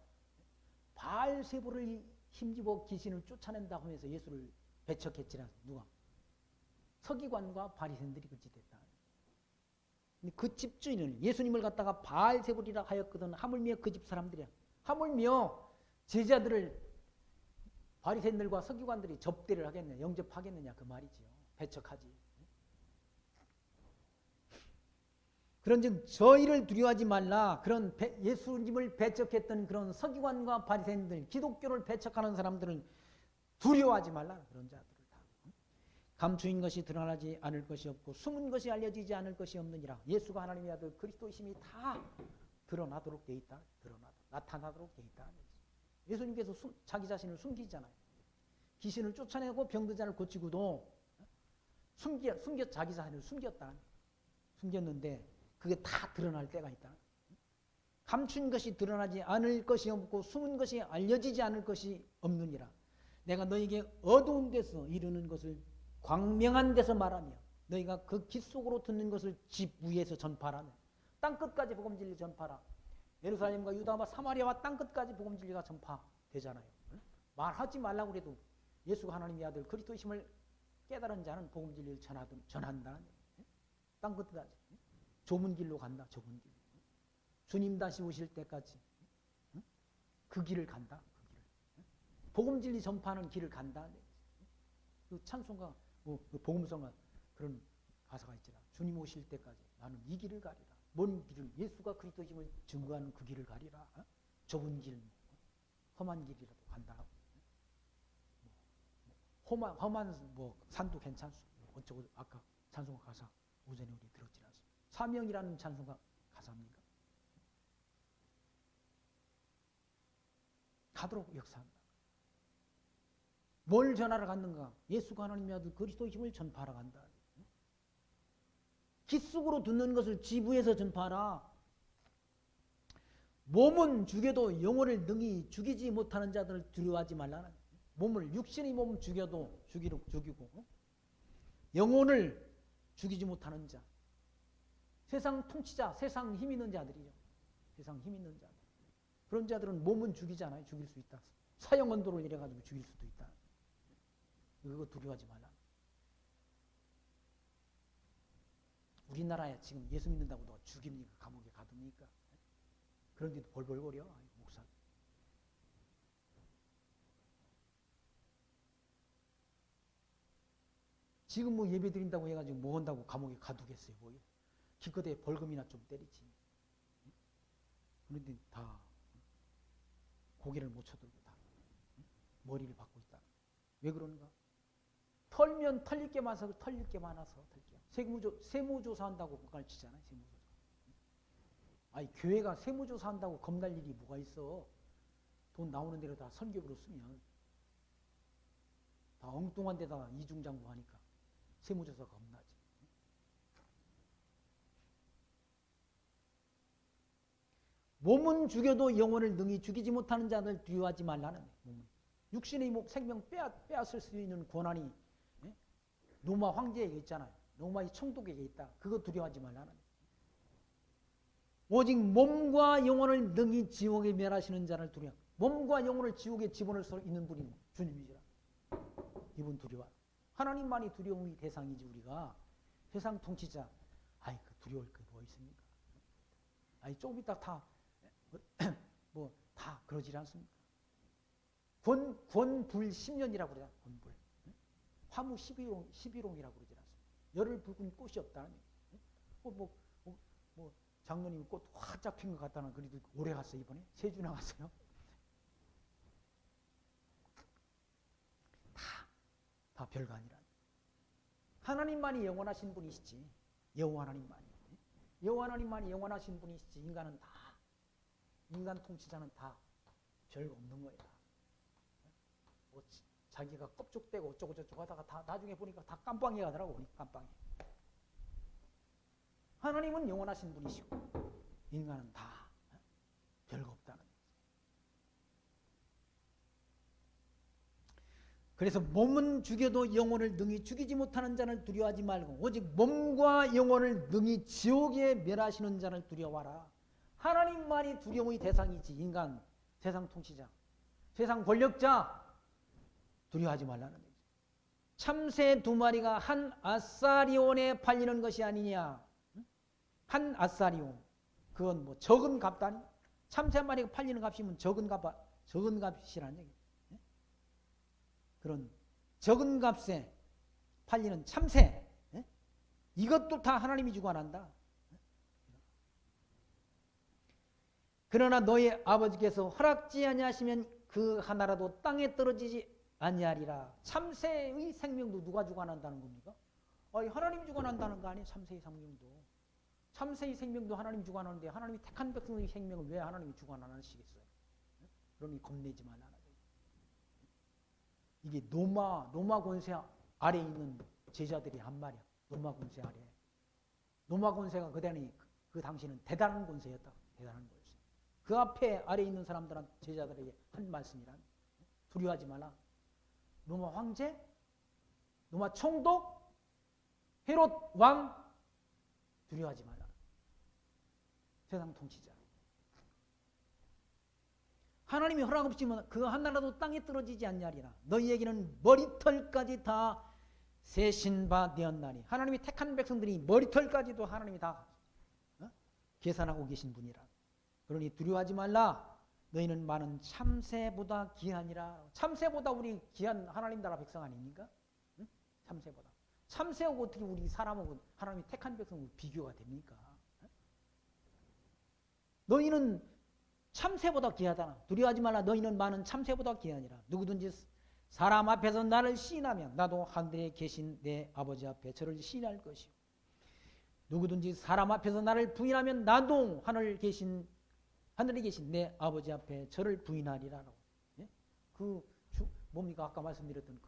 바알세불을 힘집어 귀신을 쫓아낸다고 하면서 예수를 배척했지라. 누가? 서기관과 바리새인들이 그렇게 됐다. 그 집주인은 예수님을 갖다가 바알세불이라 하였거든. 하물며 그 집 사람들이야. 하물며 제자들을 바리새인들과 서기관들이 접대를 하겠느냐, 영접하겠느냐 그 말이지요. 배척하지. 그런즉 저희를 두려워하지 말라. 그런 예수님을 배척했던 그런 서기관과 바리새인들, 기독교를 배척하는 사람들은 두려워하지 말라. 그런 자들을 다. 감추인 것이 드러나지 않을 것이 없고 숨은 것이 알려지지 않을 것이 없느니라. 예수가 하나님의 아들 그리스도이심이 다 드러나도록 돼 있다. 나타나도록 돼 있다. 예수님께서 자기 자신을 숨기잖아요. 귀신을 쫓아내고 병든 자를 고치고도 자기 자신을 숨겼다. 숨겼는데 그게 다 드러날 때가 있다. 감춘 것이 드러나지 않을 것이 없고 숨은 것이 알려지지 않을 것이 없느니라. 내가 너에게 어두운 데서 이르는 것을 광명한 데서 말하며 너희가 그 깃 속으로 듣는 것을 집 위에서 전파하며 땅끝까지 복음진리 전파라. 예루살렘과 유다와 사마리아와 땅끝까지 복음진리가 전파되잖아요. 말하지 말라고 해도 예수가 하나님의 아들 그리스도이심을 깨달은 자는 복음진리를 전한다는 땅끝까지. 좁은 길로 간다. 좁은 길. 주님 다시 오실 때까지 그 길을 간다. 그 길을. 복음진리 전파하는 길을 간다. 그 찬송가, 그 복음성가 그런 가사가 있잖아. 주님 오실 때까지 나는 이 길을 가리라. 먼 길을 예수가 그리스도임을 증거하는 그 길을 가리라. 좁은 길, 험한 길이라도 간다. 험한 산도 괜찮소. 어쩌고 아까 찬송가 가사 오전에 우리 들었지 않습니까? 사명이라는 찬송가 가사입니까? 가도록 역사한다. 뭘 전하러 갔는가? 예수가 하나님의 아들 그리스도의 힘을 전파하러 간다. 깃속으로 듣는 것을 지부에서 전파하라. 몸은 죽여도 영혼을 능히 죽이지 못하는 자들을 두려워하지 말라는. 몸을 육신의 몸 죽여도 죽이고 영혼을 죽이지 못하는 자. 세상 통치자, 세상 힘 있는 자들이죠. 세상 힘 있는 자들. 그런 자들은 몸은 죽이잖아요. 죽일 수 있다. 사형 언도를 내려가지고 죽일 수도 있다. 그거 두려워하지 말라. 우리나라에 지금 예수 믿는다고 너 죽입니까? 감옥에 가둡니까? 그런데도 벌벌거려. 목사. 지금 뭐 예배 드린다고 해가지고 뭐 한다고 감옥에 가두겠어요. 뭐 기껏해 벌금이나 좀 때리지. 그런데 다 고개를 못 쳐들고 다 머리를 받고 있다. 왜 그런가? 털면 털릴 게 많아서 세무조사한다고 가르치잖아요. 세무조사. 아니 교회가 세무조사한다고 겁날 일이 뭐가 있어? 돈 나오는 대로 다 선교부로 쓰면 다 엉뚱한 데다가 이중장부 하니까 세무조사가 겁나지. 몸은 죽여도 영혼을 능히 죽이지 못하는 자들 두려워하지 말라는. 육신의 생명 빼앗을 수 있는 권한이 로마 황제에게 있잖아요. 로마의 총독에게 있다. 그거 두려워하지 말라는. 오직 몸과 영혼을 능히 지옥에 멸하시는 자를 두려워. 몸과 영혼을 지옥에 집어넣을 수 있는 분이 주님이시라. 이분 두려워. 하나님만이 두려움의 대상이지. 우리가 세상 통치자 그 두려울 게 뭐 있습니까? 조금 이따 다 그러지 않습니까? 권불 10년이라고 그래요. 권불. 화무 11홍이라고 그러지 않습니까? 열을 붉은 꽃이 없다는 얘기죠. 뭐 장로님 꽃 활짝 핀 것 같다는 그래도 오래 갔어요. 이번에 3주 나갔어요. 다 별거 아니라 하나님만이 영원하신 분이시지. 여호와 하나님만이. 여호와 하나님만이 영원하신 분이시지. 인간은 다, 인간 통치자는 다 별거 없는 거야. 뭐 자기가 껍죽대고 어쩌고 저쩌고 하다가 다 나중에 보니까 다 깜빵이 가더라고. 깜빵이. 하나님은 영원하신 분이시고 인간은 다 별거 없다는 거죠. 그래서 몸은 죽여도 영혼을 능히 죽이지 못하는 자를 두려워하지 말고 오직 몸과 영혼을 능히 지옥에 멸하시는 자를 두려워하라. 하나님만이 두려움의 대상이지. 인간, 세상 통치자, 세상 권력자 두려워하지 말라는 거죠. 참새 2마리가 한 아사리온에 팔리는 것이 아니냐. 한 아사리온. 그건 뭐 적은 값도 아니고 참새 1마리가 팔리는 값이면 적은 값이라는 얘기예요. 그런 적은 값에 팔리는 참새, 이것도 다 하나님이 주관한다. 그러나 너의 아버지께서 허락지 아니하시면 그 하나라도 땅에 떨어지지 아니하리라. 참새의 생명도 누가 주관한다는 겁니까? 하나님이 주관한다는 거 아니에요? 참새의 생명도. 참새의 생명도 하나님이 주관하는데 하나님이 택한 백성의 생명을 왜 하나님이 주관 안 하시겠어요? 그러니 겁내지 말라. 이게 로마 권세 아래에 있는 제자들이 한 말이야. 로마 권세 아래. 로마 권세가 그 당시는 대단한 권세였다. 대단한 권세. 그 앞에 아래에 있는 사람들은 제자들에게 한 말씀이란 두려워하지 말라. 로마 황제, 로마 총독, 헤롯 왕 두려워하지 말라. 세상 통치자. 하나님이 허락 없이면 그 하나라도 땅에 떨어지지 않냐리라. 너희에게는 머리털까지 다 세신 바 되었나니. 하나님이 택한 백성들이 머리털까지도 하나님이 다 계산하고 계신 분이라. 그러니 두려워하지 말라. 너희는 많은 참새보다 귀하니라. 참새보다 우리 귀한 하나님 나라 백성 아닙니까? 응? 참새보다. 참새하고 어떻게 우리 사람하고 하나님이 택한 백성하고 비교가 됩니까? 너희는 참새보다 귀하다. 두려워하지 말라. 너희는 많은 참새보다 귀하니라. 누구든지 사람 앞에서 나를 시인하면 나도 하늘에 계신 내 아버지 앞에 저를 시인할 것이요. 누구든지 사람 앞에서 나를 부인하면 나도 하늘에 계신 내 아버지 앞에 저를 부인하리라고. 예? 뭡니까? 아까 말씀드렸던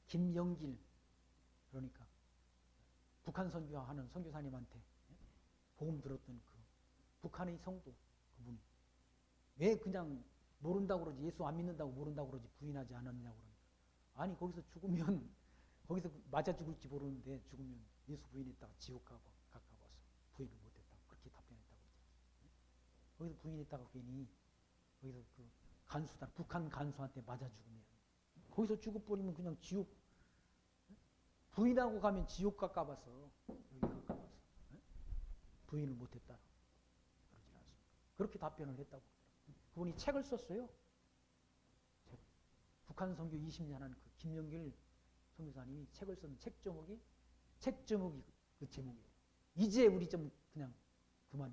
김영길, 그러니까 북한 선교하는 선교사님한테 복음 들었던 북한의 성도 그분이 왜 그냥 모른다고 그러지, 예수 안 믿는다고 모른다고 그러지 부인하지 않았냐고 그러니까, 아니 거기서 죽으면 거기서 맞아 죽을지 모르는데 죽으면 예수 부인했다가 지옥 가고 가까워서 부인을 못했다고 그렇게 답변했다고 그러더라고요. 거기서 부인했다가 괜히 거기서 그 간수단 북한 간수한테 맞아 죽으면 거기서 죽어버리면 그냥 지옥, 부인하고 가면 지옥 가까워서 여기 가까워서 부인을 못했다. 그렇게 답변을 했다고. 그분이 책을 썼어요. 북한 선교 20년 한 그 김영길 선교사님이 책을 쓴 책 제목이 그 제목이에요. 이제 우리 좀 그냥 그만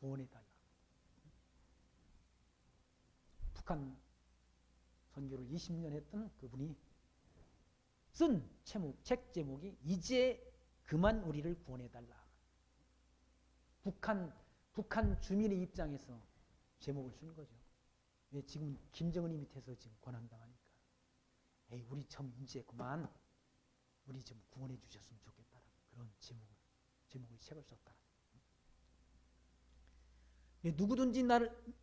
구원해달라. 북한 선교를 20년 했던 그분이 쓴 책 제목이 이제 그만 우리를 구원해달라. 북한 주민의 입장에서 제목을 쓴 거죠. 왜 지금 김정은이 밑에서 지금 권한당하니까. 에이, 우리 참 이제 그만 우리 좀 구원해 주셨으면 좋겠다. 그런 제목을 책을 썼다. 누구든지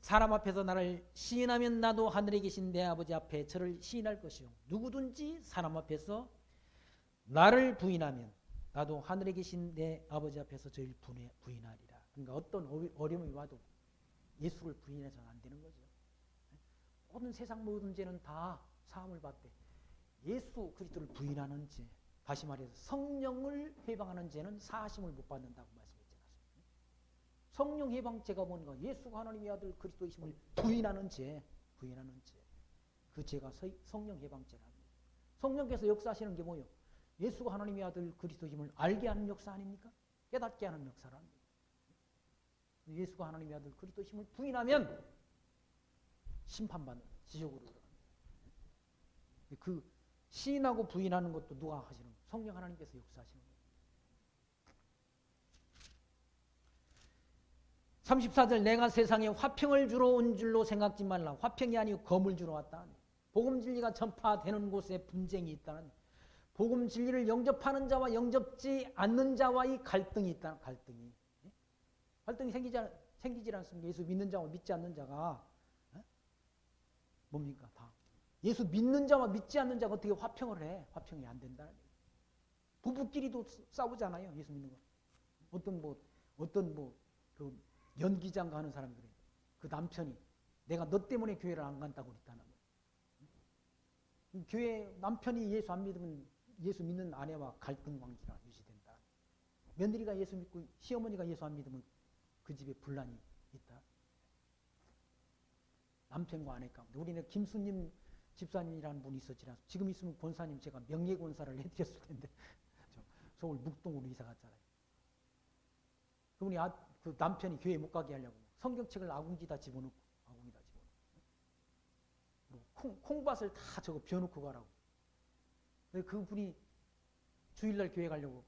사람 앞에서 나를 시인하면 나도 하늘에 계신 내 아버지 앞에 저를 시인할 것이요. 누구든지 사람 앞에서 나를 부인하면 나도 하늘에 계신 내 아버지 앞에서 저를 부인하리라. 그러니까 어떤 어려움이 와도 예수를 부인해서는 안 되는 거죠. 모든 세상 모든 죄는 다 사함을 받되 예수 그리스도를 부인하는 죄, 다시 말해서 성령을 해방하는 죄는 사하심을 못 받는다고 말씀했지 않았습니까? 성령 해방죄가 뭔가? 예수가 하나님의 아들 그리스도이심을 부인하는 죄, 그 죄가 성령 해방죄랍니다. 성령께서 역사하시는 게 뭐예요? 예수가 하나님의 아들 그리스도임을 알게 하는 역사 아닙니까? 깨닫게 하는 역사랍니다. 예수가 하나님의 아들 그리스도임을 부인하면 심판받는 지옥으로 들어갑니다. 그 시인하고 부인하는 것도 누가 하시는 거예요? 성령 하나님께서 역사하시는 거예요. 34절 내가 세상에 화평을 주러 온 줄로 생각지 말라. 화평이 아니고 검을 주러 왔다. 복음 진리가 전파되는 곳에 분쟁이 있다는, 복음 진리를 영접하는 자와 영접지 않는 자와의 갈등이 있다. 갈등이 생기질 않습니까? 예수 믿는 자와 믿지 않는 자가 뭡니까? 다 예수 믿는 자와 믿지 않는 자가 어떻게 화평을 해? 화평이 안 된다는 얘기예요. 부부끼리도 싸우잖아요. 예수 믿는 거. 어떤 그 연기장 가는 사람들이 그 남편이 내가 너 때문에 교회를 안 간다고 그랬다는 거예요. 교회 남편이 예수 안 믿으면 예수 믿는 아내와 갈등 관계가 유지된다. 며느리가 예수 믿고 시어머니가 예수 안 믿으면 그 집에 분란이 있다. 남편과 아내 가운데. 우리는 김수님 집사님이라는 분이 있었지 않습니까? 지금 있으면 권사님 제가 명예권사를 해드렸을 텐데 서울 묵동으로 이사 갔잖아요. 그분이 그 남편이 교회 못 가게 하려고 성경책을 아궁지다 집어넣고 그리고 콩밭을 다 저거 비워놓고 가라고. 그분이 주일날 교회 가려고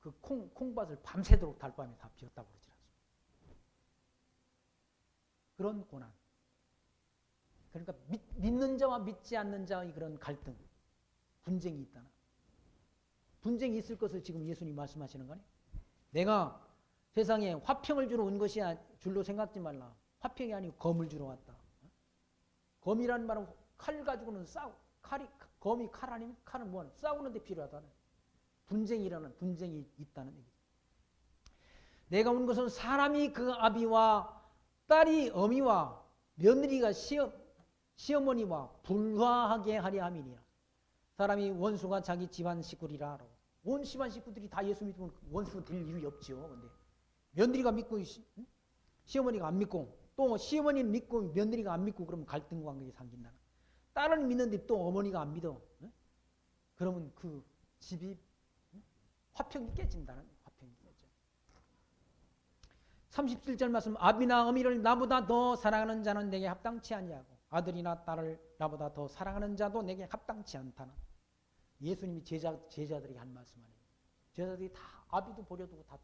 그 콩밭을 밤새도록 달밤에 다 비웠다고 그러지 않습니까? 그런 고난. 그러니까 믿는 자와 믿지 않는 자의 그런 갈등, 분쟁이 있다나. 분쟁이 있을 것을 지금 예수님이 말씀하시는 거네. 내가 세상에 화평을 주러 온 것이 줄로 생각지 말라. 화평이 아니고 검을 주러 왔다. 검이라는 말은 칼 가지고는 검이 칼 아니면 칼은 뭐하는? 싸우는 데 필요하다는. 분쟁이 있다는 얘기죠. 내가 온 것은 사람이 그 아비와 딸이 어미와 며느리가 시어머니와 불화하게 하려 함이니라. 사람이 원수가 자기 집안 식구리라. 온 집안 식구들이 다 예수 믿으면 원수 될 일이 없죠. 근데 며느리가 믿고 시어머니가 안 믿고 또 시어머니는 믿고 며느리가 안 믿고 그러면 갈등 관계가 생긴다. 딸은 믿는데 또 어머니가 안 믿어. 그러면 그 집이 화평이 깨진다는 화평이 깨져. 37절 말씀 아비나 어미를 나보다 더 사랑하는 자는 내게 합당치 아니하고 아들이나 딸을 나보다 더 사랑하는 자도 내게 합당치 않다나. 예수님이 제자들에게 한 말씀 아니에요. 제자들이 다 아비도 버려두고 다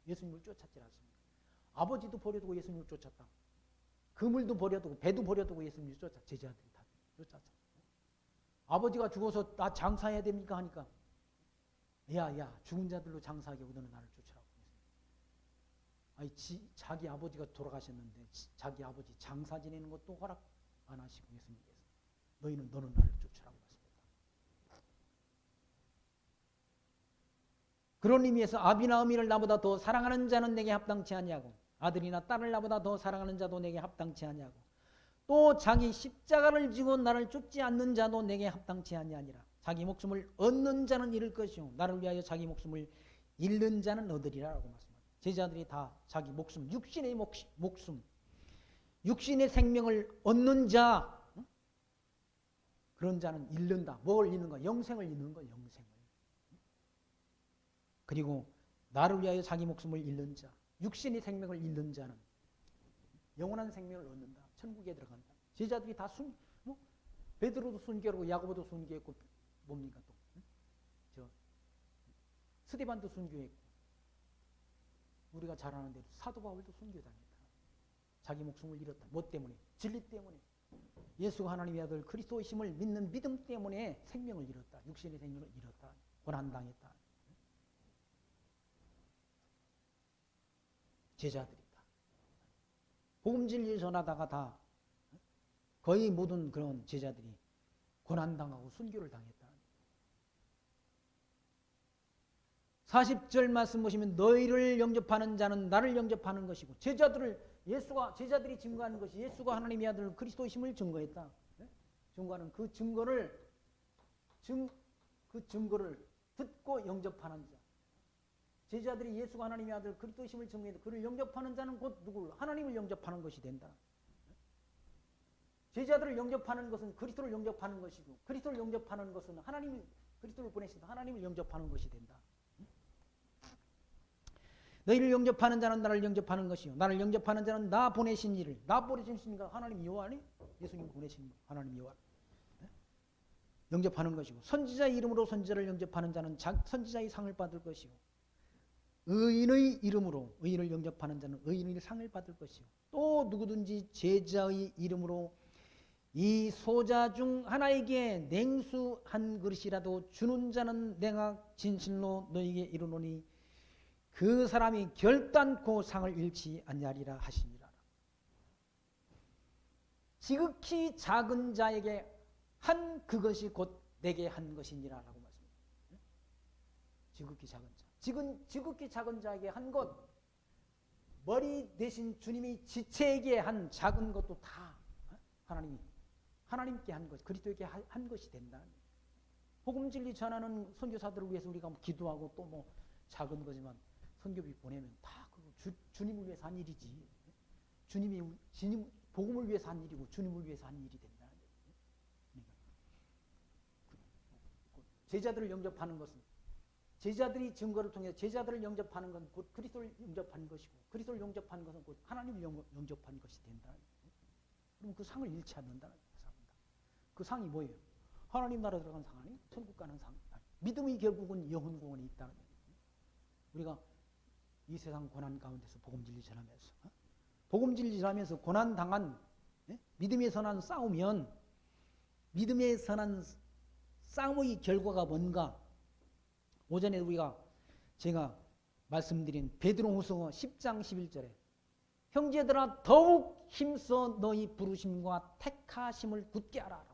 예수님을 쫓았지 않습니까? 아버지도 버려두고 예수님을 쫓았다. 그물도 버려두고 배도 버려두고 예수님을 쫓았다. 제자들이 다 쫓았다. 아버지가 죽어서 나 장사해야 됩니까? 하니까 야 죽은 자들로 장사하게 하고 너는 나를 쫓으라고. 아니 자기 아버지가 돌아가셨는데 자기 아버지 장사 지내는 것도 허락 안 하시고 예수님께서 너는 나를 쫓으라고 하십니다. 그런 의미에서 아비나 어미를 나보다 더 사랑하는 자는 내게 합당치 아니하고 아들이나 딸을 나보다 더 사랑하는 자도 내게 합당치 아니하고 또 자기 십자가를 지고 나를 쫓지 않는 자도 내게 합당치 아니하니라. 자기 목숨을 얻는 자는 잃을 것이요 나를 위하여 자기 목숨을 잃는 자는 얻으리라라고 말씀합니다. 제자들이 다 자기 목숨, 육신의 목숨, 육신의 생명을 얻는 자, 그런 자는 잃는다. 뭘 잃는 거야? 영생을 잃는 거야. 영생을. 그리고 나를 위하여 자기 목숨을 잃는 자, 육신의 생명을 잃는 자는 영원한 생명을 얻는다. 천국에 들어간다. 제자들이 다 베드로도 순교하고 야고보도 순교했고 뭡니까 또 스데반도 순교했고 우리가 잘 아는 대로 사도 바울도 순교당했다. 자기 목숨을 잃었다. 뭐 때문에? 진리 때문에. 예수가 하나님의 아들 그리스도이심을 믿는 믿음 때문에 생명을 잃었다. 육신의 생명을 잃었다. 고난당했다. 제자들이다. 복음 진리를 전하다가 다 거의 모든 그런 제자들이 고난당하고 순교를 당했다. 40절 말씀 보시면 너희를 영접하는 자는 나를 영접하는 것이고 제자들이 증거하는 것이 예수가 하나님의 아들 그리스도이심을 증거했다. 증거하는 그 증거를 듣고 영접하는 자. 제자들이 예수가 하나님의 아들 그리스도이심을 증거했다. 그를 영접하는 자는 곧 누구? 하나님을 영접하는 것이 된다. 제자들을 영접하는 것은 그리스도를 영접하는 것이고, 그리스도를 영접하는 것은 하나님이 그리스도를 보내신 하나님을 영접하는 것이 된다. 너희를 영접하는 자는 나를 영접하는 것이요, 나를 영접하는 자는 나 보내신 이를, 나 보내신 이가 하나님 여호와 아니? 예수님 보내신 하나님 여호와 영접하는 것이고, 선지자의 이름으로 선지자를 영접하는 자는 선지자의 상을 받을 것이고, 의인의 이름으로 의인을 영접하는 자는 의인의 상을 받을 것이요, 또 누구든지 제자의 이름으로 이 소자 중 하나에게 냉수 한 그릇이라도 주는 자는 내가 진실로 너에게 이르노니 그 사람이 결단코 상을 잃지 아니하리라 하시니라. 지극히 작은 자에게 한 그것이 곧 내게 한 것이니라 라고 말씀합니다. 지극히 작은 자, 지극히 작은 자에게 한 것, 머리 대신 주님이 지체에게 한 작은 것도 다 하나님께 한 것, 그리스도에게 한 것이 된다. 복음 진리 전하는 선교사들을 위해서 우리가 기도하고 또 뭐 작은 거지만 선교비 보내면 다 그거 주님을 위해서 한 일이지. 주님 복음을 위해서 한 일이고 주님을 위해서 한 일이 된다. 그러니까 제자들을 영접하는 것은, 제자들이 증거를 통해 제자들을 영접하는 건 곧 그리스도를 영접하는 것이고, 그리스도를 영접하는 것은 곧 하나님을 영접하는 것이 된다. 그럼 그 상을 잃지 않는다는 상입니다. 그 상이 뭐예요? 하나님 나라 들어간 상 아니? 천국 가는 상. 믿음이 결국은 영혼 구원에 있다는 거예요. 우리가 이 세상 고난 가운데서 복음 진리 전하면서, 복음 진리 전하면서 고난 당한 믿음의 선한 싸우면, 믿음의 선한 싸움의 결과가 뭔가? 오전에 제가 말씀드린 베드로후서 10장 11절에 형제들아 더욱 힘써 너희 부르심과 택하심을 굳게 하라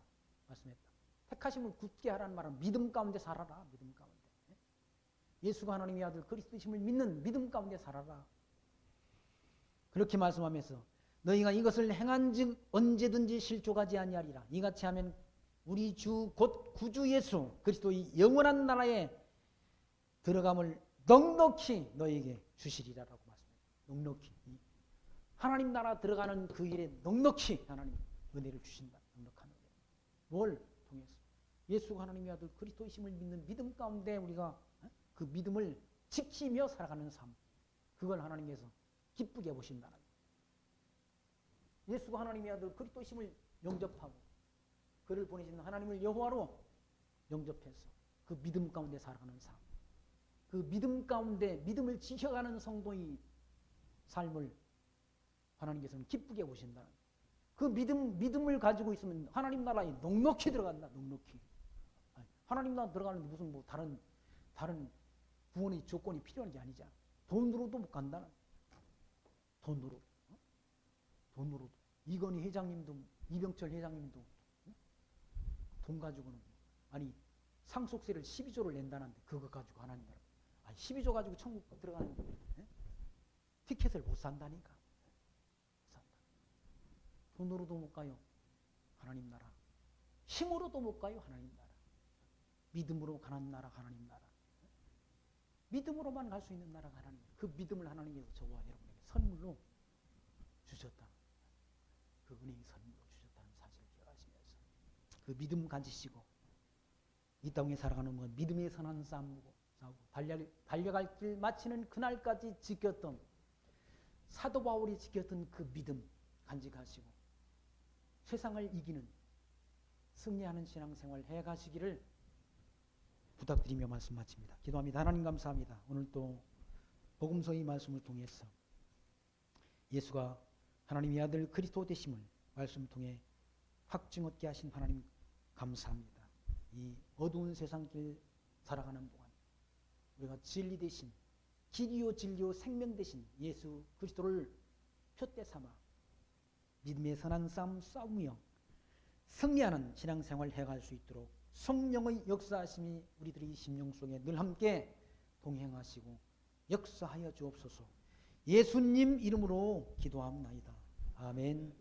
말씀했다. 택하심을 굳게 하라는 말은 믿음 가운데 살아라. 믿음 가운데. 예수가 하나님의 아들 그리스도심을 믿는 믿음 가운데 살아라. 그렇게 말씀하면서 너희가 이것을 행한즉 언제든지 실족하지 아니하리라. 이같이 하면 우리 주 곧 구주 예수 그리스도의 영원한 나라에 들어감을 넉넉히 너희에게 주시리라라고 말씀합니다. 넉넉히 하나님 나라 들어가는 그 일에 넉넉히 하나님 은혜를 주신다. 넉넉한 은혜. 뭘 통해서? 예수가 하나님의 아들 그리스도이심을 믿는 믿음 가운데 우리가 그 믿음을 지키며 살아가는 삶, 그걸 하나님께서 기쁘게 보신다는 거예요. 예수가 하나님의 아들 그리스도이심을 영접하고 그를 보내신 하나님을 여호와로 영접해서 그 믿음 가운데 살아가는 삶, 그 믿음 가운데 믿음을 지켜가는 성도의 삶을 하나님께서는 기쁘게 보신다는 거예요. 그 믿음을 가지고 있으면 하나님 나라에 넉넉히 들어간다. 넉넉히. 하나님 나라 들어가는데 무슨 뭐 다른 구원의 조건이 필요한 게 아니잖아. 돈으로도 못 간다. 돈으로. 돈으로도. 이건희 회장님도, 이병철 회장님도 돈 가지고는, 아니 상속세를 12조를 낸다는데 그거 가지고 하나님 나라, 12조 가지고 천국 들어가는 티켓을 못 산다니까. 못 산다. 돈으로도 못 가요. 하나님 나라. 힘으로도 못 가요. 하나님 나라. 믿음으로 가는 나라 하나님 나라. 믿음으로만 갈 수 있는 나라가 하나님. 그 믿음을 하나님께서 저와 여러분에게 선물로 주셨다. 그 은혜의 선물로 주셨다는 사실을 기억하시면서 그 믿음 가지시고 이 땅에 살아가는 건 믿음의 선한 싸우고 달려갈 길 마치는 그날까지 지켰던 사도 바울이 지켰던 그 믿음 간직하시고 세상을 이기는 승리하는 신앙생활 해가시기를 부탁드리며 말씀 마칩니다. 기도합니다. 하나님 감사합니다. 오늘 또 복음서의 말씀을 통해서 예수가 하나님의 아들 그리스도 되심을 말씀 통해 확증 얻게 하신 하나님 감사합니다. 이 어두운 세상길 살아가는 동안 우리가 진리 되신, 길이요 진리요 생명 되신 예수 그리스도를 표대 삼아 믿음의 선한 싸움 싸우며 승리하는 신앙생활 해갈 수 있도록 성령의 역사하심이 우리들의 심령 속에 늘 함께 동행하시고 역사하여 주옵소서. 예수님 이름으로 기도합나이다. 아멘.